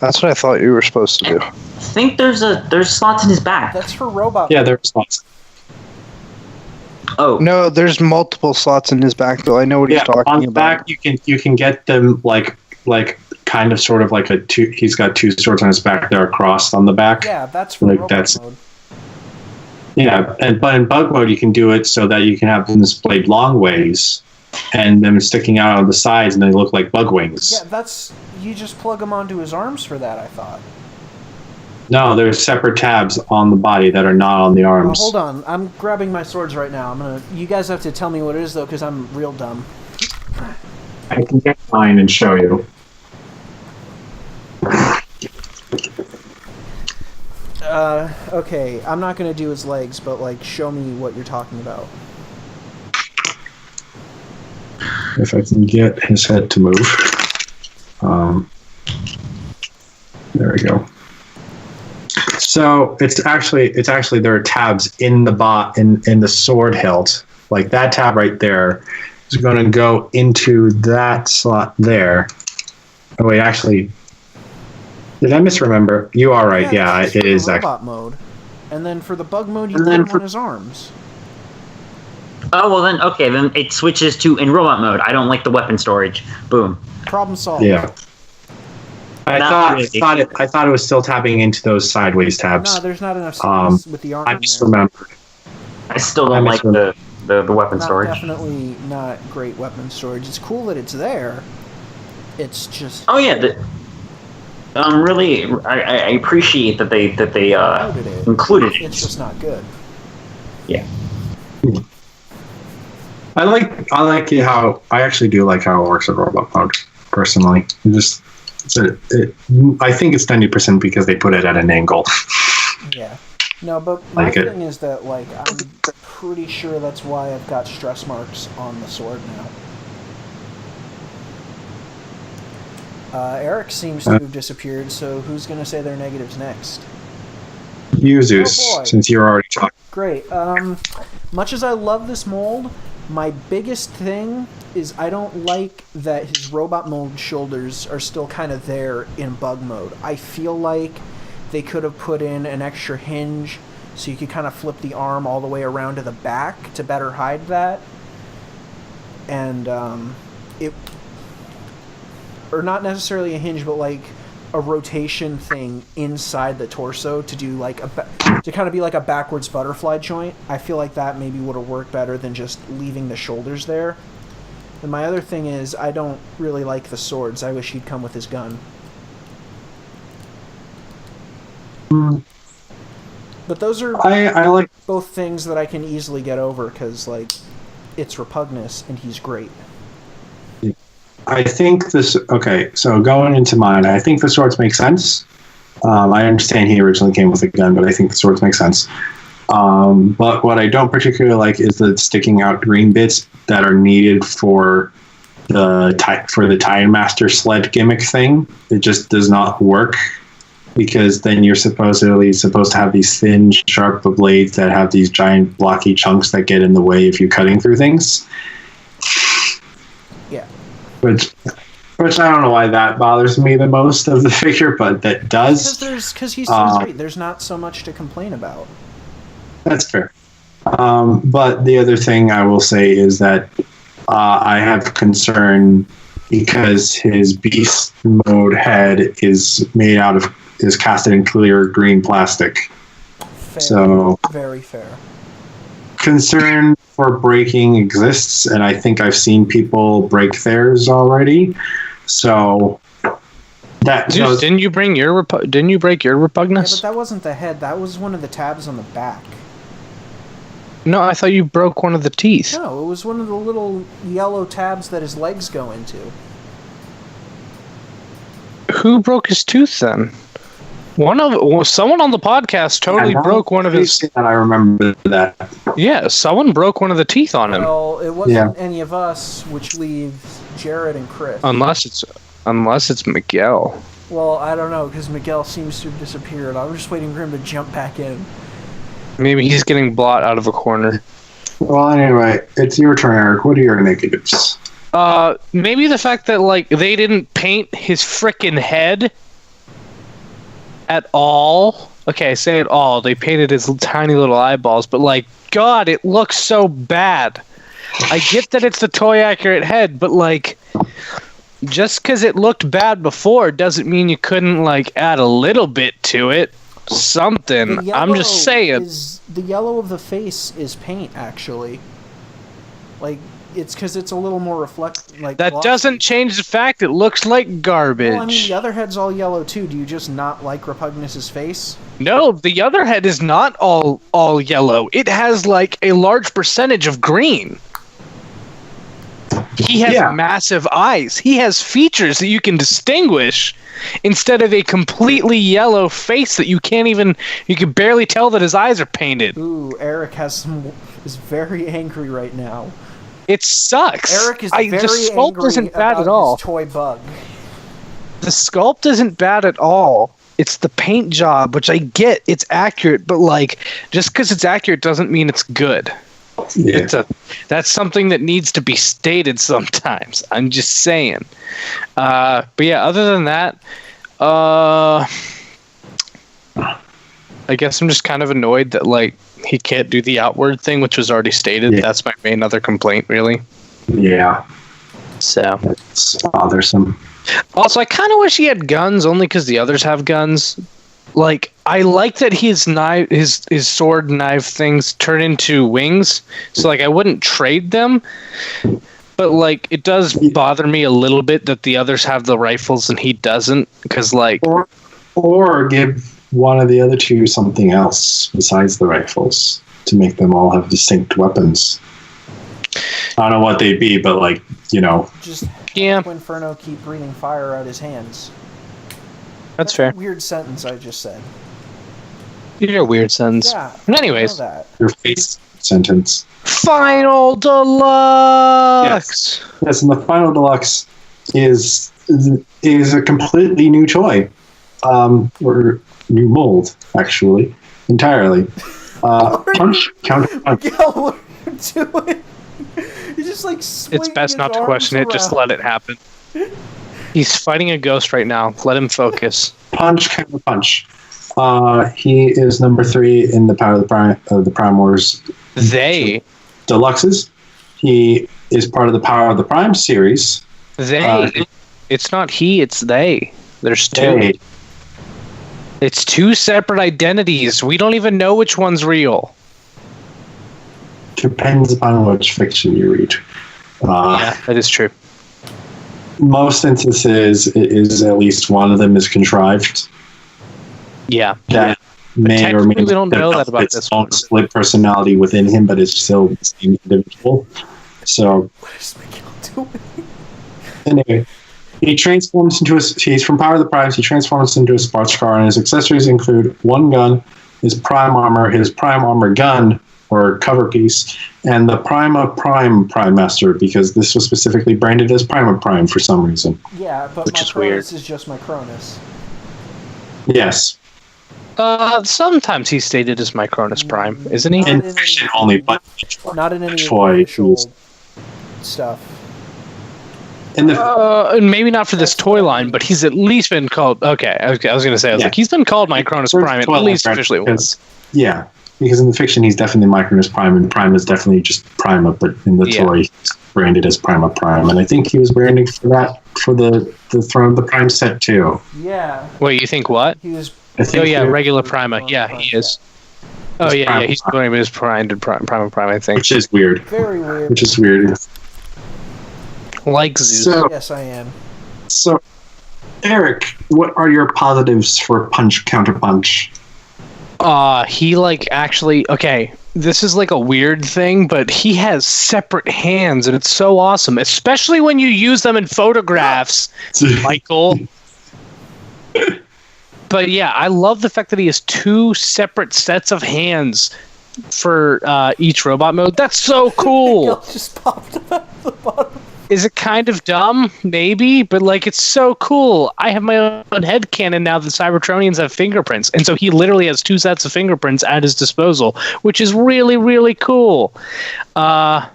That's what I thought you were supposed to do. I think there's slots in his back. That's for robot. Yeah, there's lots. Oh No, there's multiple slots in his back, though. I know what he's talking on the about. back you can get them like kind of sort of like he's got two swords on his back that are crossed on the back. Yeah, that's for Like, robot that's- mode. Yeah, but in bug mode you can do it so that you can have them displayed long ways and them sticking out on the sides and they look like bug wings. Yeah, you just plug him onto his arms for that, I thought. No, there's separate tabs on the body that are not on the arms. Hold on, I'm grabbing my swords right now. You guys have to tell me what it is though, because I'm real dumb. I can get mine and show you. Okay, I'm not gonna do his legs, but like, show me what you're talking about. If I can get his head to move. There we go. So it's actually there are tabs in the in the sword hilt. Like that tab right there is going to go into that slot there. Oh wait, actually, did I misremember? You are right. Yeah, that's it for is robot actually. mode. And then for the bug mode, you And put then him for- on his arms. well then it switches to in robot mode. I don't like the weapon storage. Boom. Problem solved. Yeah. I Not really. thought it was still tapping into those sideways tabs. No, there's not enough space with the arm. I in there. misremembered. I still don't like the weapon storage. Definitely not great weapon storage. It's cool that it's there. It's just Oh yeah, really, I appreciate that they included it. it's just not good. Yeah. I like how I actually do like how it works in robot mode personally. I think it's 90% because they put it at an angle. Yeah. No, but my Like it. thing is that like I'm pretty sure that's why I've got stress marks on the sword now. Eric seems to have disappeared, so who's going to say their negatives next? You, Zeus, Oh, boy. since you're already talking. Great. Much as I love this mold, my biggest thing is I don't like that his robot mode shoulders are still kind of there in bug mode. I feel like they could have put in an extra hinge so you could kind of flip the arm all the way around to the back to better hide that. And or not necessarily a hinge, but like a rotation thing inside the torso to do like to kind of be like a backwards butterfly joint. I feel like that maybe would have worked better than just leaving the shoulders there. And my other thing is I don't really like the swords. I wish he'd come with his gun. But those are I like. both things that I can easily get over because like it's Repugnus and he's great. I think this. Okay, so going into mine, I think the swords make sense. I understand he originally came with a gun, but I think the swords make sense. But what I don't particularly like is the sticking out green bits that are needed for the Time Master sled gimmick thing. It just does not work because then you're supposed to have these thin, sharp blades that have these giant blocky chunks that get in the way if you're cutting through things. Yeah. which I don't know why that bothers me the most of the figure, but that does. Because he's great. There's not so much to complain about. That's fair. But the other thing I will say is that I have concern because his beast mode head is casted in clear green plastic. Fair. So very fair. Concern for breaking exists, and I think I've seen people break theirs already. So that Zeus, didn't you break your Repugnus? Yeah, but that wasn't the head. That was one of the tabs on the back. No, I thought you broke one of the teeth. No, it was one of the little yellow tabs that his legs go into. Who broke his tooth then? Someone on the podcast totally broke one of his. And I remember that. Yeah, someone broke one of the teeth on him. Well, it wasn't any of us, which leaves Jared and Chris. Unless it's Miguel. Well, I don't know, because Miguel seems to have disappeared. I'm just waiting for him to jump back in. Maybe he's getting blot out of a corner. Well, anyway, it's your turn, Eric. What are your negatives? Maybe the fact that they didn't paint his frickin' head at all. Okay, say at all. They painted his tiny little eyeballs, but God, it looks so bad. I get that it's the toy accurate head, but just because it looked bad before doesn't mean you couldn't add a little bit to it. Something. I'm just saying. The yellow of the face is paint, actually. It's because it's a little more reflective. That glossy. Doesn't change the fact it looks like garbage. Well, I mean, the other head's all yellow too. Do you just not like Repugnus's face? No, the other head is not all yellow. It has a large percentage of green. He has massive eyes. He has features that you can distinguish instead of a completely yellow face that you can barely tell that his eyes are painted. Ooh, Eric is very angry right now. It sucks. Eric is very the sculpt angry isn't bad about at all. His toy bug. The sculpt isn't bad at all. It's the paint job, which I get. It's accurate, but just because it's accurate doesn't mean it's good. Yeah. That's something that needs to be stated sometimes. I'm just saying. But yeah, other than that, I guess I'm just kind of annoyed that he can't do the outward thing, which was already stated. Yeah. That's my main other complaint, really. Yeah. So it's bothersome. Also, I kind of wish he had guns, only because the others have guns. I like that his sword knife things turn into wings, so I wouldn't trade them. But it does bother me a little bit that the others have the rifles and he doesn't, because or give one of the other two something else besides the rifles to make them all have distinct weapons. I don't know what they'd be, but just Inferno keep breathing fire out his hands. That's fair. A weird sentence I just said. You're a weird sentence. Yeah. Anyways, your face sentence. Final Deluxe. Yes, and the Final Deluxe is a completely new toy, or new mold, actually, entirely. Punch-Counterpunch. Yeah, what are you doing? You just It's best not to question it. Just let it happen. He's fighting a ghost right now. Let him focus. Punch-Counterpunch. He is number 3 in the Power of the Prime Wars. Deluxes. He is part of the Power of the Prime series. It's not he, it's they. There's two. They. It's two separate identities. We don't even know which one's real. Depends upon which fiction you read. Yeah, that is true. Most instances, it is at least one of them is contrived. Yeah. That may or may not. We don't know that about this one. Split personality within him, but it's still the same individual. So. What is Miguel doing? Anyway, he's from Power of the Primes. He transforms into a sports car, and his accessories include one gun, his prime armor gun, or cover piece, and the Prima Prime Master, because this was specifically branded as Prima Prime for some reason. Yeah, but which is weird. This is just Micronus. Yes. Sometimes he's stated as Micronus Prime, isn't he? In fiction only, but not in any toy official stuff. In the And maybe not for this toy line, but he's at least been called. Okay, I was going to say, like, he's been called Micronus Prime at least officially once. Yeah, because in the fiction, he's definitely Micronus Prime, and Prime is definitely just Prima, but in the toy, he's branded as Prima Prime. And I think he was branding for that, for the Throne of the Prime set, too. Yeah. Wait, you think what? He was. Regular Prima. Yeah, he is. Oh, yeah, he's going to be his Prima Prime, I think. Which is weird. Very weird. Which is weird. Like Zeus. So, yes, I am. So, Eric, what are your positives for Punch-Counterpunch? He, like, actually... Okay, this is, like, a weird thing, but he has separate hands, and it's so awesome. Especially when you use them in photographs, Michael. But, yeah, I love the fact that he has 2 separate sets of hands for each robot mode. That's so cool! It just popped up at the bottom. Is it kind of dumb? Maybe, but like it's so cool. I have my own headcanon now that Cybertronians have fingerprints, and so he literally has 2 sets of fingerprints at his disposal, which is really, really cool. Other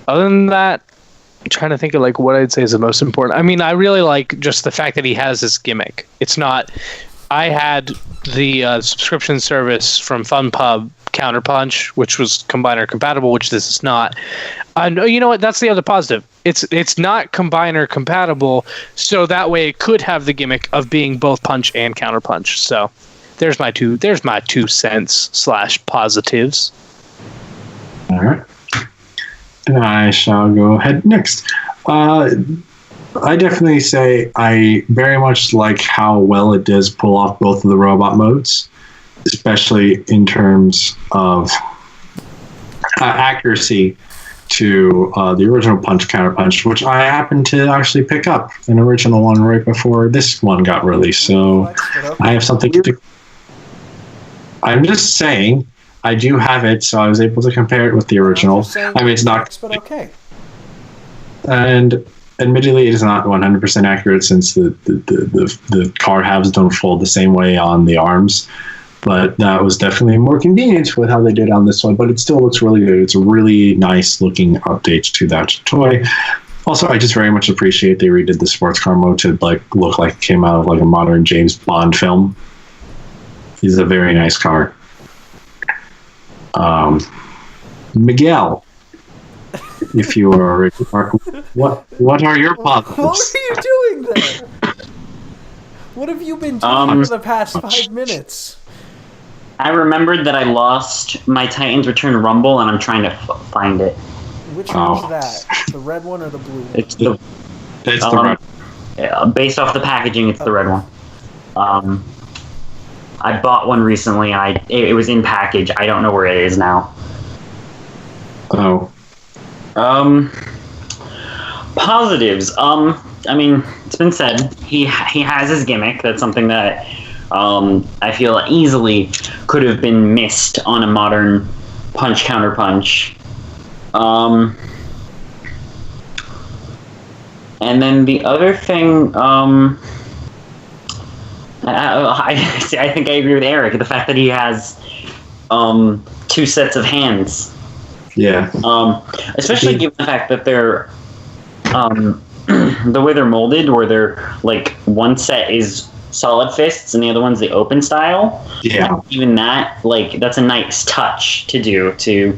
than that, I'm trying to think of like what I'd say is the most important. I mean, I really like just the fact that he has this gimmick. It's not. I had the subscription service from FunPub Counterpunch, which was combiner compatible, which this is not. No, you know what? That's the other positive. It's not combiner compatible, so that way it could have the gimmick of being both punch and counterpunch. So there's my 2 cents / positives. All right. And I shall go ahead next. I definitely say I very much like how well it does pull off both of the robot modes, especially in terms of accuracy to the original Punch-Counterpunch, which I happened to actually pick up an original one right before this one got released. So I have something to... I'm just saying, I do have it, so I was able to compare it with the original. I mean, it's not... But okay. And... admittedly, it is not 100% accurate since the car halves don't fold the same way on the arms, but that was definitely more convenient with how they did on this one, but it still looks really good. It's a really nice looking update to that toy. Also, I just very much appreciate they redid the sports car mode to like look like it came out of like a modern James Bond film. He's a very nice car. Miguel, if you are already, what are your positives? What are you doing there? What have you been doing for the past 5 minutes? I remembered that I lost my Titans Return Rumble, and I'm trying to find it. Which one's that? The red one or the blue one? It's the red. Yeah, based off the packaging, it's the red one. I bought one recently. It was in package. I don't know where it is now. Oh. Positives. I mean, it's been said he has his gimmick. That's something that I feel easily could have been missed on a modern Punch-Counterpunch. And then the other thing, I think I agree with Eric. The fact that he has 2 sets of hands. Yeah. Especially given the fact that they're the way they're molded, where they're like one set is solid fists and the other one's the open style. Yeah. Even that, like, that's a nice touch to do to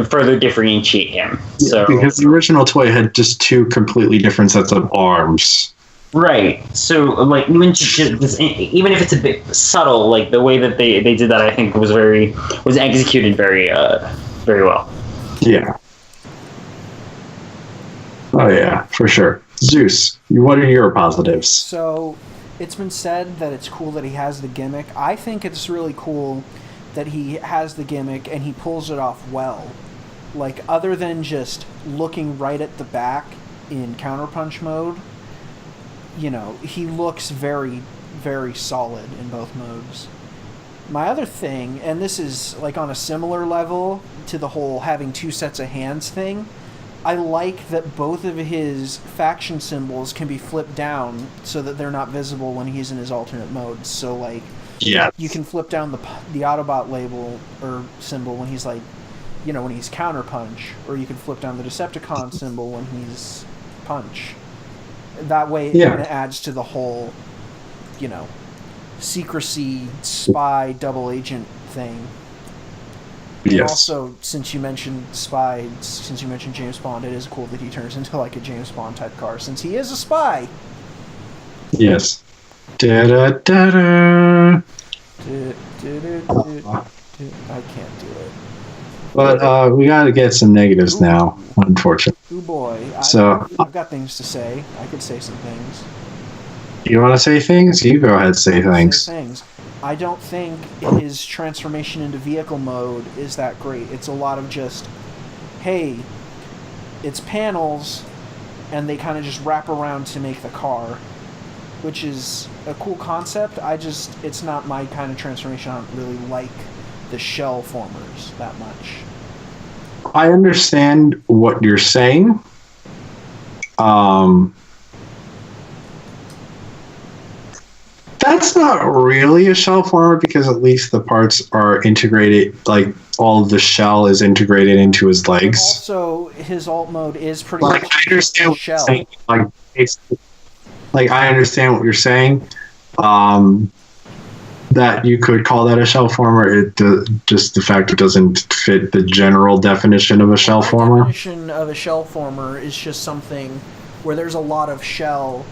further differentiate him. Yeah, so because the original toy had just 2 completely different sets of arms. Right. So, like, even if it's a bit subtle, like the way that they did that, I think was executed very well. Yeah. Oh yeah, for sure. Zeus, what are your positives? So, it's been said that it's cool that he has the gimmick. I think it's really cool that he has the gimmick and he pulls it off well. Like, other than just looking right at the back in counterpunch mode, you know, he looks very, very solid in both modes. My other thing, and this is like on a similar level to the whole having 2 sets of hands thing, I like that both of his faction symbols can be flipped down so that they're not visible when he's in his alternate modes. So, like, yeah, you can flip down the Autobot label or symbol when he's like, you know, when he's counterpunch, or you can flip down the Decepticon symbol when he's Punch. That way, it kind of adds to the whole, secrecy, spy, double agent thing. And also, since you mentioned James Bond, it is cool that he turns into like a James Bond type car, since he is a spy. Yes. Da-da-da-da. I can't do it. But we got to get some negatives now, unfortunately. Oh boy. I've got things to say. I could say some things. You want to say things? You go ahead and say things. I don't think his transformation into vehicle mode is that great. It's a lot of just, hey, it's panels, and they kind of just wrap around to make the car, which is a cool concept. It's not my kind of transformation. I don't really like the shell formers that much. I understand what you're saying. That's not really a shell former because at least the parts are integrated, like all of the shell is integrated into his legs. Also, his alt mode is pretty much I understand what shell. You're saying. Like I understand what you're saying. That you could call that a shell former. Just the fact it doesn't fit the general definition of a shell former. The definition of a shell former is just something where there's a lot of shell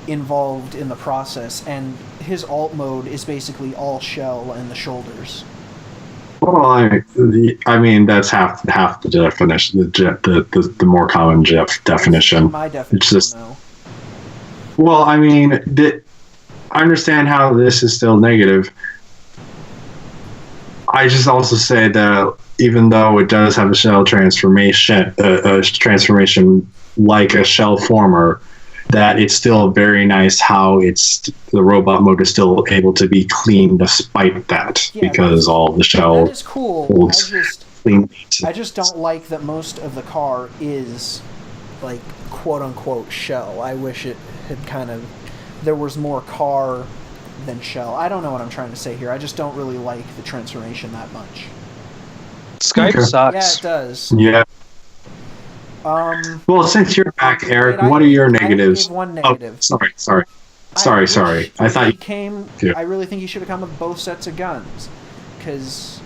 involved in the process, and his alt mode is basically all shell and the shoulders. Well, I mean that's half the definition. The more common definition. My definition. It's just. Well, I mean, I understand how this is still negative. I just also say that even though it does have a shell transformation, a transformation like a shell former, that it's still very nice how the robot mode is still able to be clean despite that, because all the shell that is cool. holds clean. I just don't like that most of the car is like quote unquote shell. I wish it had there was more car than shell. I don't know what I'm trying to say here. I just don't really like the transformation that much. Skype sucks. Yeah, it does. Yeah. Well, since you're back, Eric, what are your negatives? I gave one negative. Oh, sorry. I thought you came. Yeah. I really think you should have come with both sets of guns, because,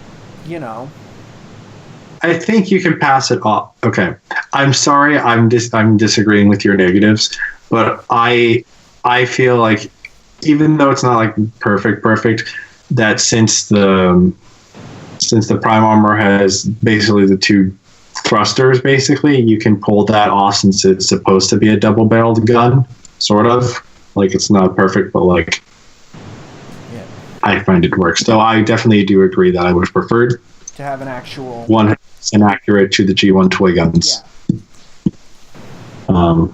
I think you can pass it off. Okay, I'm sorry. I'm disagreeing with your negatives, but I feel like even though it's not like perfect, that since the prime armor has basically the two thrusters, basically you can pull that off since it's supposed to be a double-barreled gun, sort of. Like it's not perfect, but like I find it works. So I definitely do agree that I would have preferred to have an actual 100% accurate to the G1 toy guns. Yeah.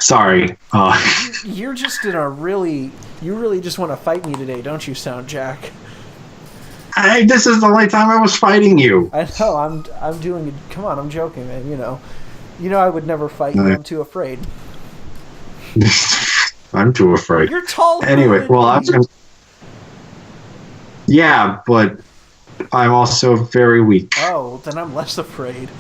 Sorry. You're just in you really just want to fight me today, don't you, SoundJack? This is the only time I was fighting you. I know. I'm doing it. Come on, I'm joking, man. You know I would never fight you. I'm too afraid. I'm too afraid. You're tall. Anyway, well, I was gonna. Yeah, but I'm also very weak. Oh, then I'm less afraid.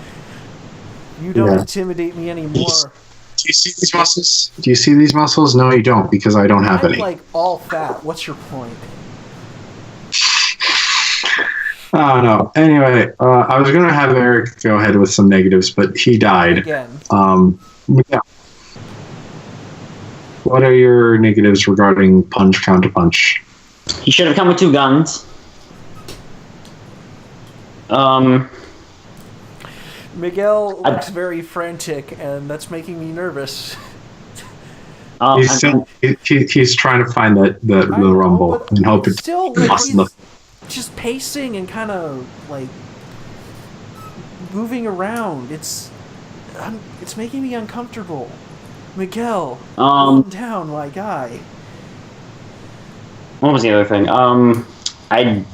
You don't intimidate me anymore. Do you see these muscles? Do you see these muscles? No, you don't, because I don't have any. I'm like all fat. What's your point? Oh, no. Anyway, I was going to have Eric go ahead with some negatives, but he died. Again. Yeah. What are your negatives regarding Punch-Counterpunch? He should have come with two guns. Miguel looks very frantic, and that's making me nervous. He's trying to find the rumble and hope it's still like just pacing and kind of like moving around. It's making me uncomfortable. Miguel, calm down, my guy. What was the other thing? I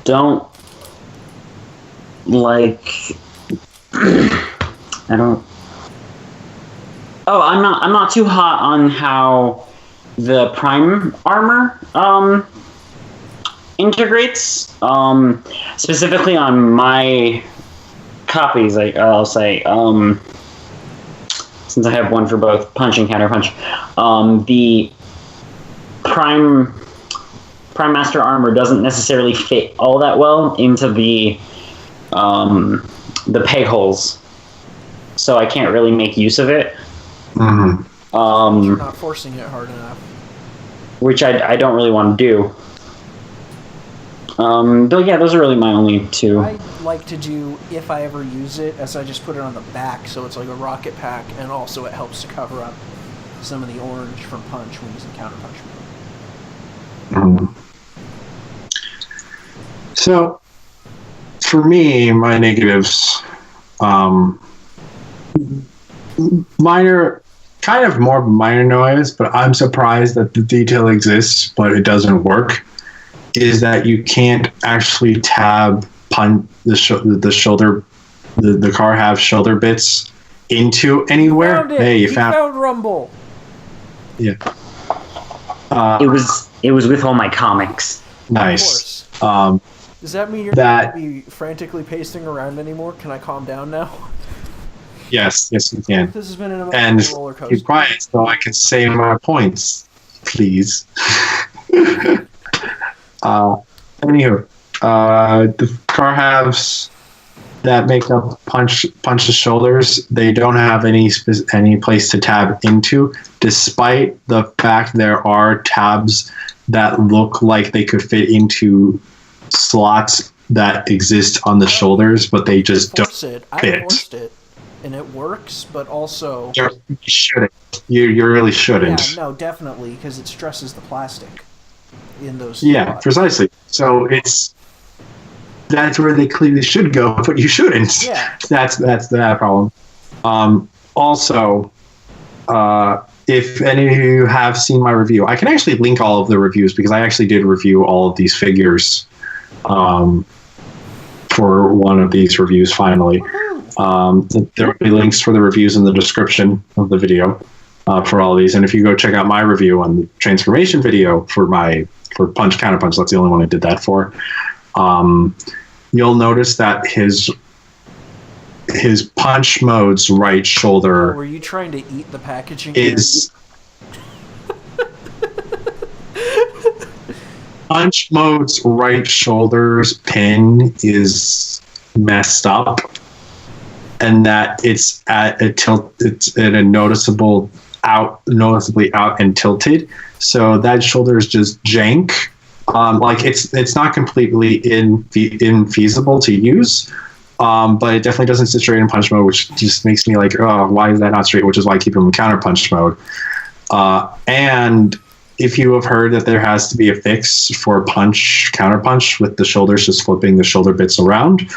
don't like. I don't. Oh, I'm not too hot on how the Prime armor integrates. Specifically on my copies, I'll say. since I have one for both Punch and Counterpunch. The Prime Master armor doesn't necessarily fit all that well into the peg holes, so I can't really make use of it. Mm-hmm. You're not forcing it hard enough. Which I don't really want to do. Though, yeah, those are really my only two. I like to do, if I ever use it, as I just put it on the back, so it's like a rocket pack, and also it helps to cover up some of the orange from Punch when using Counterpunch mode. Mm. So, for me, my negatives, minor, kind of more minor noise, but I'm surprised that the detail exists, but it doesn't work, is that you can't actually tab the shoulder, the car have shoulder bits into anywhere. Found it. Hey, you found Rumble. Yeah. It was with all my comics. Nice. Does that mean you're that, going to be frantically pacing around anymore? Can I calm down now? Yes, you can. This has been an and emotional roller coaster. keep quiet so I can say my points, please. Anywho, the car halves that make up Punch's shoulders, they don't have any place to tab into, despite the fact there are tabs that look like they could fit into slots that exist on the shoulders, but they just don't fit. I forced it, and it works, but also... You shouldn't. You really shouldn't. Yeah, no, definitely, because it stresses the plastic in those Yeah, slots. precisely. So that's where they clearly should go, but you shouldn't. Yeah. That's that problem. Also, if any of you have seen my review, I can actually link all of the reviews because I actually did review all of these figures for one of these reviews finally. There will be links for the reviews in the description of the video for all of these. And if you go check out my review on the transformation video for Punch-Counterpunch, that's the only one I did that for, you'll notice that his Punch mode's right shoulder were you trying to eat the packaging? Is Punch mode's right shoulder's pin is messed up, and that it's at a tilt. It's at a noticeably out and tilted. So that shoulder is just jank. Like it's not completely infeasible to use. But it definitely doesn't sit straight in Punch mode, which just makes me like, oh, why is that not straight? Which is why I keep him in Counterpunch mode. And if you have heard that there has to be a fix for Punch-Counterpunch with the shoulders just flipping the shoulder bits around,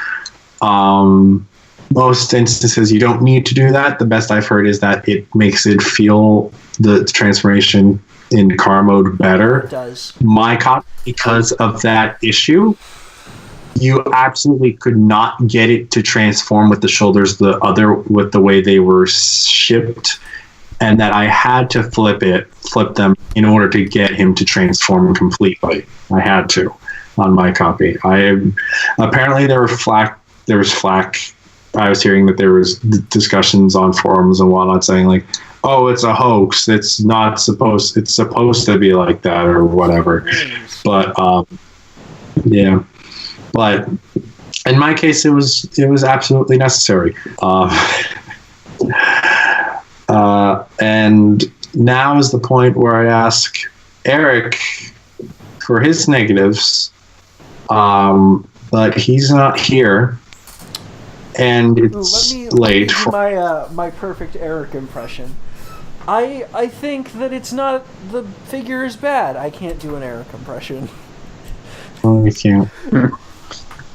most instances you don't need to do that. The best I've heard is that it makes it feel the transformation in car mode better. It does. My copy, because of that issue, you absolutely could not get it to transform with the shoulders with the way they were shipped, and that I had to flip them in order to get him to transform completely. I had to on my copy. Apparently there was flack. I was hearing that there was discussions on forums and whatnot saying like, oh, it's a hoax. It's supposed to be like that or whatever. But yeah. But in my case, it was absolutely necessary. And now is the point where I ask Eric for his negatives, but he's not here, and it's late. My perfect Eric impression. I think that it's not, the figure is bad. I can't do an Eric impression. Oh, you can't.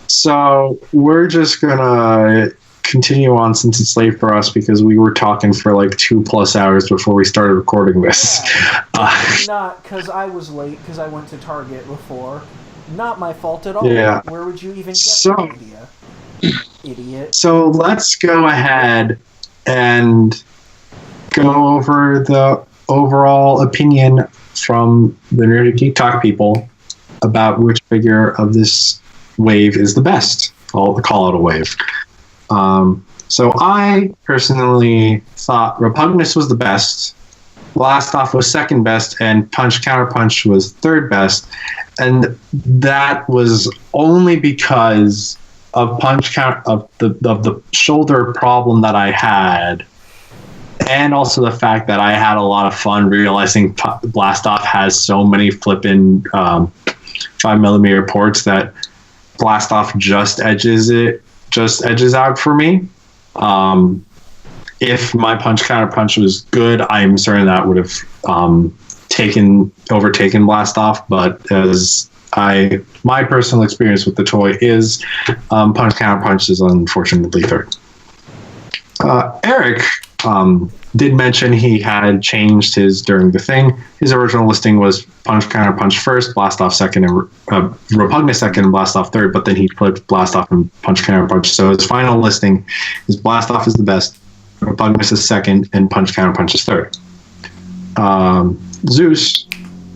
So we're just gonna continue on since it's late for us because we were talking for like 2+ hours before we started recording this. Yeah, not because I was late because I went to Target before. Not my fault at all. Yeah. Where would you even get that idea? Idiot. So let's go ahead and go over the overall opinion from the Nerdy Geek Talk people about which figure of this wave is the best. I'll call it a wave. So I personally thought Repugnus was the best, Blastoff was second best, and Punch-Counterpunch was third best. And that was only because of the shoulder problem that I had, and also the fact that I had a lot of fun realizing Blastoff has so many flippin' 5mm ports that Blastoff just edges out for me. If my Punch-Counterpunch was good, I'm certain that would have overtaken Blastoff. But as my personal experience with the toy is, Punch-Counterpunch is unfortunately third. Eric did mention he had changed his during the thing. His original listing was Punch-Counterpunch first, Blastoff second, and Repugnus second, and Blastoff third. But then he put Blastoff and Punch-Counterpunch. So his final listing is Blastoff is the best, Repugnus is second, and Punch-Counterpunch is third. Zeus,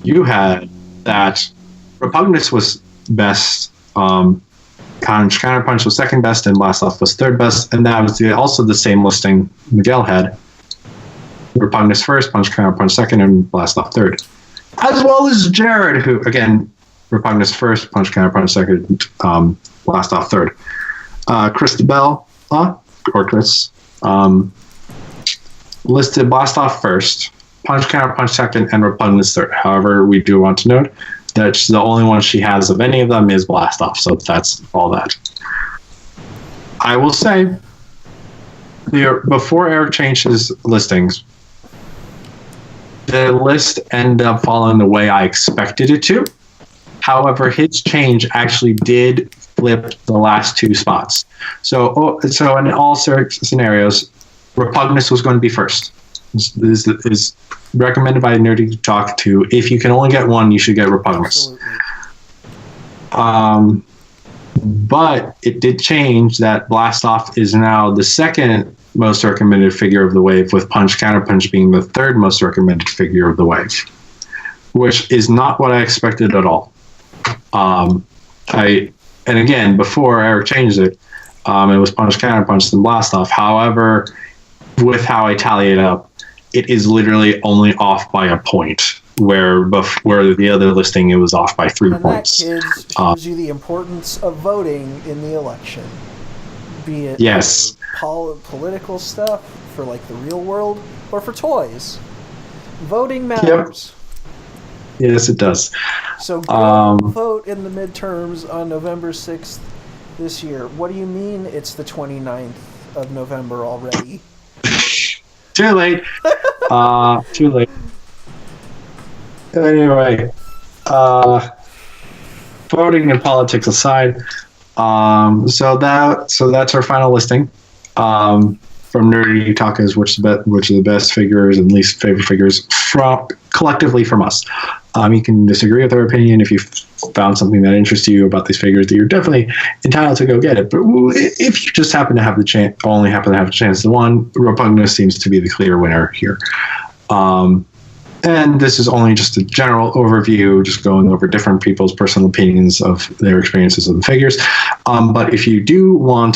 you had that Repugnus was best, Punch-Counterpunch was second best, and Blastoff was third best, and that was also the same listing Miguel had. Repugnus first, Punch-Counterpunch second, and Blastoff third. As well as Jared, who, again, Repugnus first, Punch-Counterpunch second, Blastoff third. Christabel, or Chris, listed Blastoff first, Punch-Counterpunch second, and Repugnus third. However, we do want to note that the only one she has of any of them is Blastoff, so that's all that. I will say, before Eric changed his listings, the list ended up following the way I expected it to. However, his change actually did flip the last two spots. So in all scenarios, Repugnus was going to be first. This is recommended by Nerdy to Talk to. If you can only get one, you should get Repugnus. But it did change that Blastoff is now the second most recommended figure of the wave, with Punch-Counterpunch being the third most recommended figure of the wave, which is not what I expected at all. And again, before Eric changed it, it was Punch-Counterpunch then Blastoff. However, with how I tally it up, it is literally only off by a point, where the other listing it was off by 3 points. And that, kids, shows you the importance of voting in the election, be it yes, political stuff for like the real world or for toys. Voting matters. Yep. Yes, it does. So go vote in the midterms on November 6th this year. What do you mean it's the 29th of November already? Too late. Too late. Anyway, voting and politics aside, so that's our final listing. From Nerdy Talkers, which are the best figures and least favorite figures collectively from us. You can disagree with our opinion if you found something that interests you about these figures, that you're definitely entitled to go get it. But if you just happen to have the chance, the one, Repugnus seems to be the clear winner here. And this is only just a general overview, just going over different people's personal opinions of their experiences of the figures. But if you do want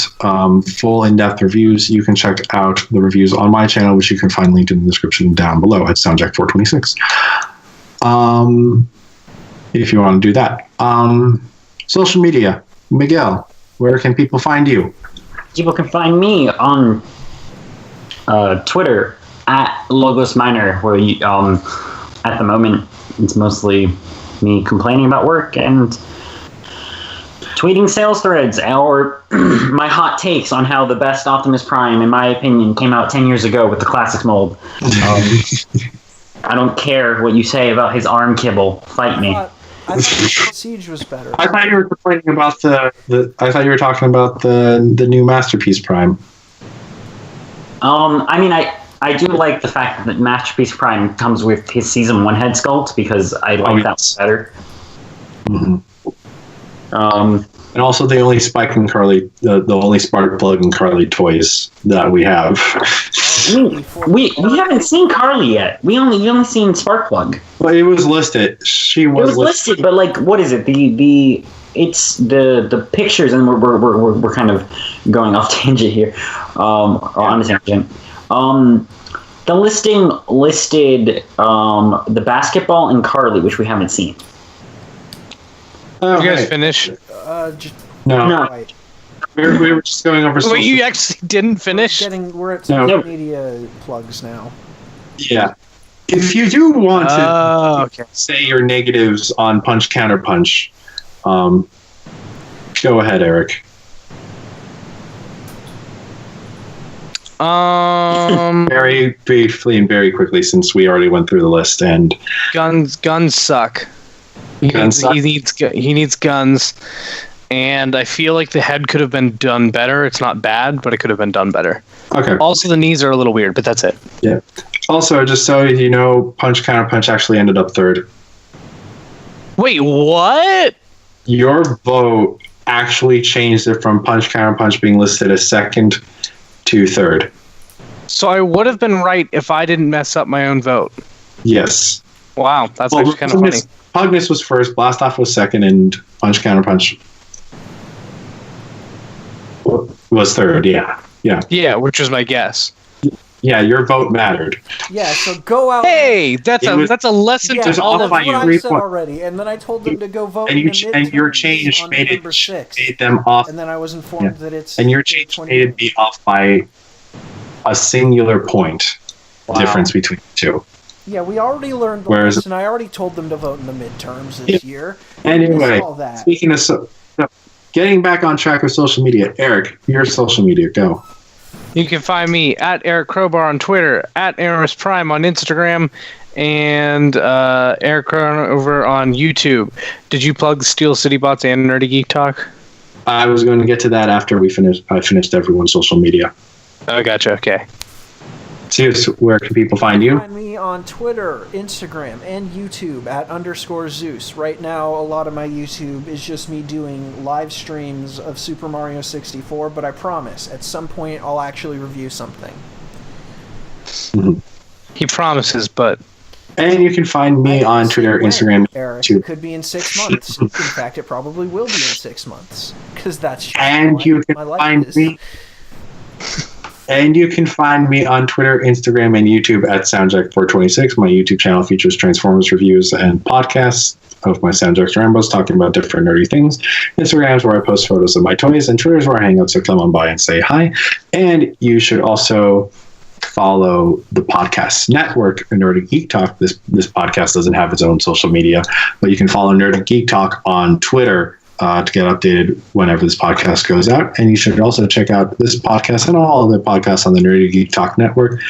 full in-depth reviews, you can check out the reviews on my channel, which you can find linked in the description down below at SoundJack426. If you want to do that. Social media. Miguel, where can people find you? People can find me on Twitter at Logos Minor, where you, at the moment it's mostly me complaining about work and tweeting sales threads or my hot takes on how the best Optimus Prime, in my opinion, came out 10 years ago with the Classics mold. I don't care what you say about his arm kibble. Fight me. I thought Siege was better. I thought you were complaining about I thought you were talking about the new Masterpiece Prime. I mean, I do like the fact that Masterpiece Prime comes with his Season 1 head sculpt, because I like that better. Mm-hmm. And also the only Spike and Carly, the only Spark Plug and Carly toys that we have. We haven't seen Carly yet. You only seen Sparkplug. Well, it was listed. It was listed, but like, what is it? The it's the pictures, and we're kind of going off tangent here, on a tangent. The listing listed the basketball and Carly, which we haven't seen. Oh, You guys hey. finish? No. Right. We were just going over. Wait, you actually didn't finish? We're at No. social media plugs now. Yeah. If you do want to Okay. say your negatives on Punch-Counterpunch, go ahead, Eric. Very briefly and very quickly, since we already went through the list. And Guns suck. Guns suck? He needs guns, and I feel like the head could have been done better. It's not bad, but it could have been done better. Okay. Also, the knees are a little weird, but that's it. Yeah. Also, just so you know, Punch-Counterpunch actually ended up third. Wait, what? Your vote actually changed it from Punch-Counterpunch being listed as second to third. So I would have been right if I didn't mess up my own vote. Yes. Wow, that's actually kind of funny. Repugnus was first, Blastoff was second, and Punch-Counterpunch was third. Yeah. Yeah, which was my guess. Yeah, your vote mattered. Yeah, so go out. Hey, that's a lesson Yeah, to all that's of what you. I said already, and then I told them to go vote. And in the and your midterms change on made November 6th. made them off. And then I was informed that it's. And your change made it be off by a singular point difference between the two. Yeah, we already learned the Whereas- lesson. I already told them to vote in the midterms this year. Anyway, All that. speaking of getting back on track with social media, Eric, your social media, go. You can find me at Eric Crowbar on Twitter, at Aramis Prime on Instagram, and Eric Crow over on YouTube. Did you plug Steel City Bots and Nerdy Geek Talk? I was going to get to that after I finished everyone's social media. Oh, gotcha. Okay. Zeus, where can people find you? Find me on Twitter, Instagram, and YouTube at _Zeus. Right now, a lot of my YouTube is just me doing live streams of Super Mario 64, but I promise, at some point, I'll actually review something. He promises, but And you can find me I on didn't say Twitter, when, Instagram, Eric. YouTube. It could be in 6 months. In fact, it probably will be in 6 months. Because that's just And you my can life find is. me. And you can find me on Twitter, Instagram, and YouTube at SoundJack426. My YouTube channel features Transformers reviews and podcasts of my SoundJack's Rambos talking about different nerdy things. Instagram is where I post photos of my toys, and Twitter is where I hang out, so come on by and say hi. And you should also follow the podcast network, Nerdy Geek Talk. This podcast doesn't have its own social media, but you can follow Nerdy Geek Talk on Twitter to get updated whenever this podcast goes out. And you should also check out this podcast and all the podcasts on the Nerdy Geek Talk network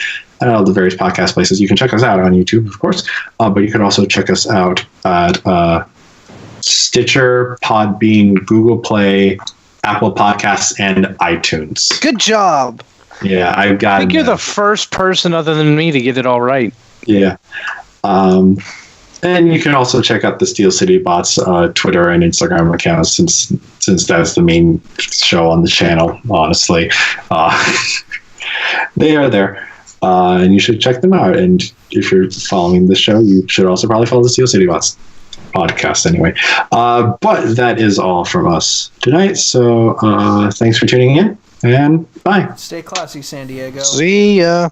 and all the various podcast places. You can check us out on YouTube, of course, but you can also check us out at Stitcher, Podbean, Google Play, Apple Podcasts, and iTunes. good job. Yeah, I've got. I think you're the first person other than me to get it all right. Yeah. And you can also check out the Steel City Bots Twitter and Instagram accounts since that's the main show on the channel, honestly. They are there. And you should check them out. And if you're following the show, you should also probably follow the Steel City Bots podcast anyway. But that is all from us tonight. So thanks for tuning in, and bye. Stay classy, San Diego. See ya.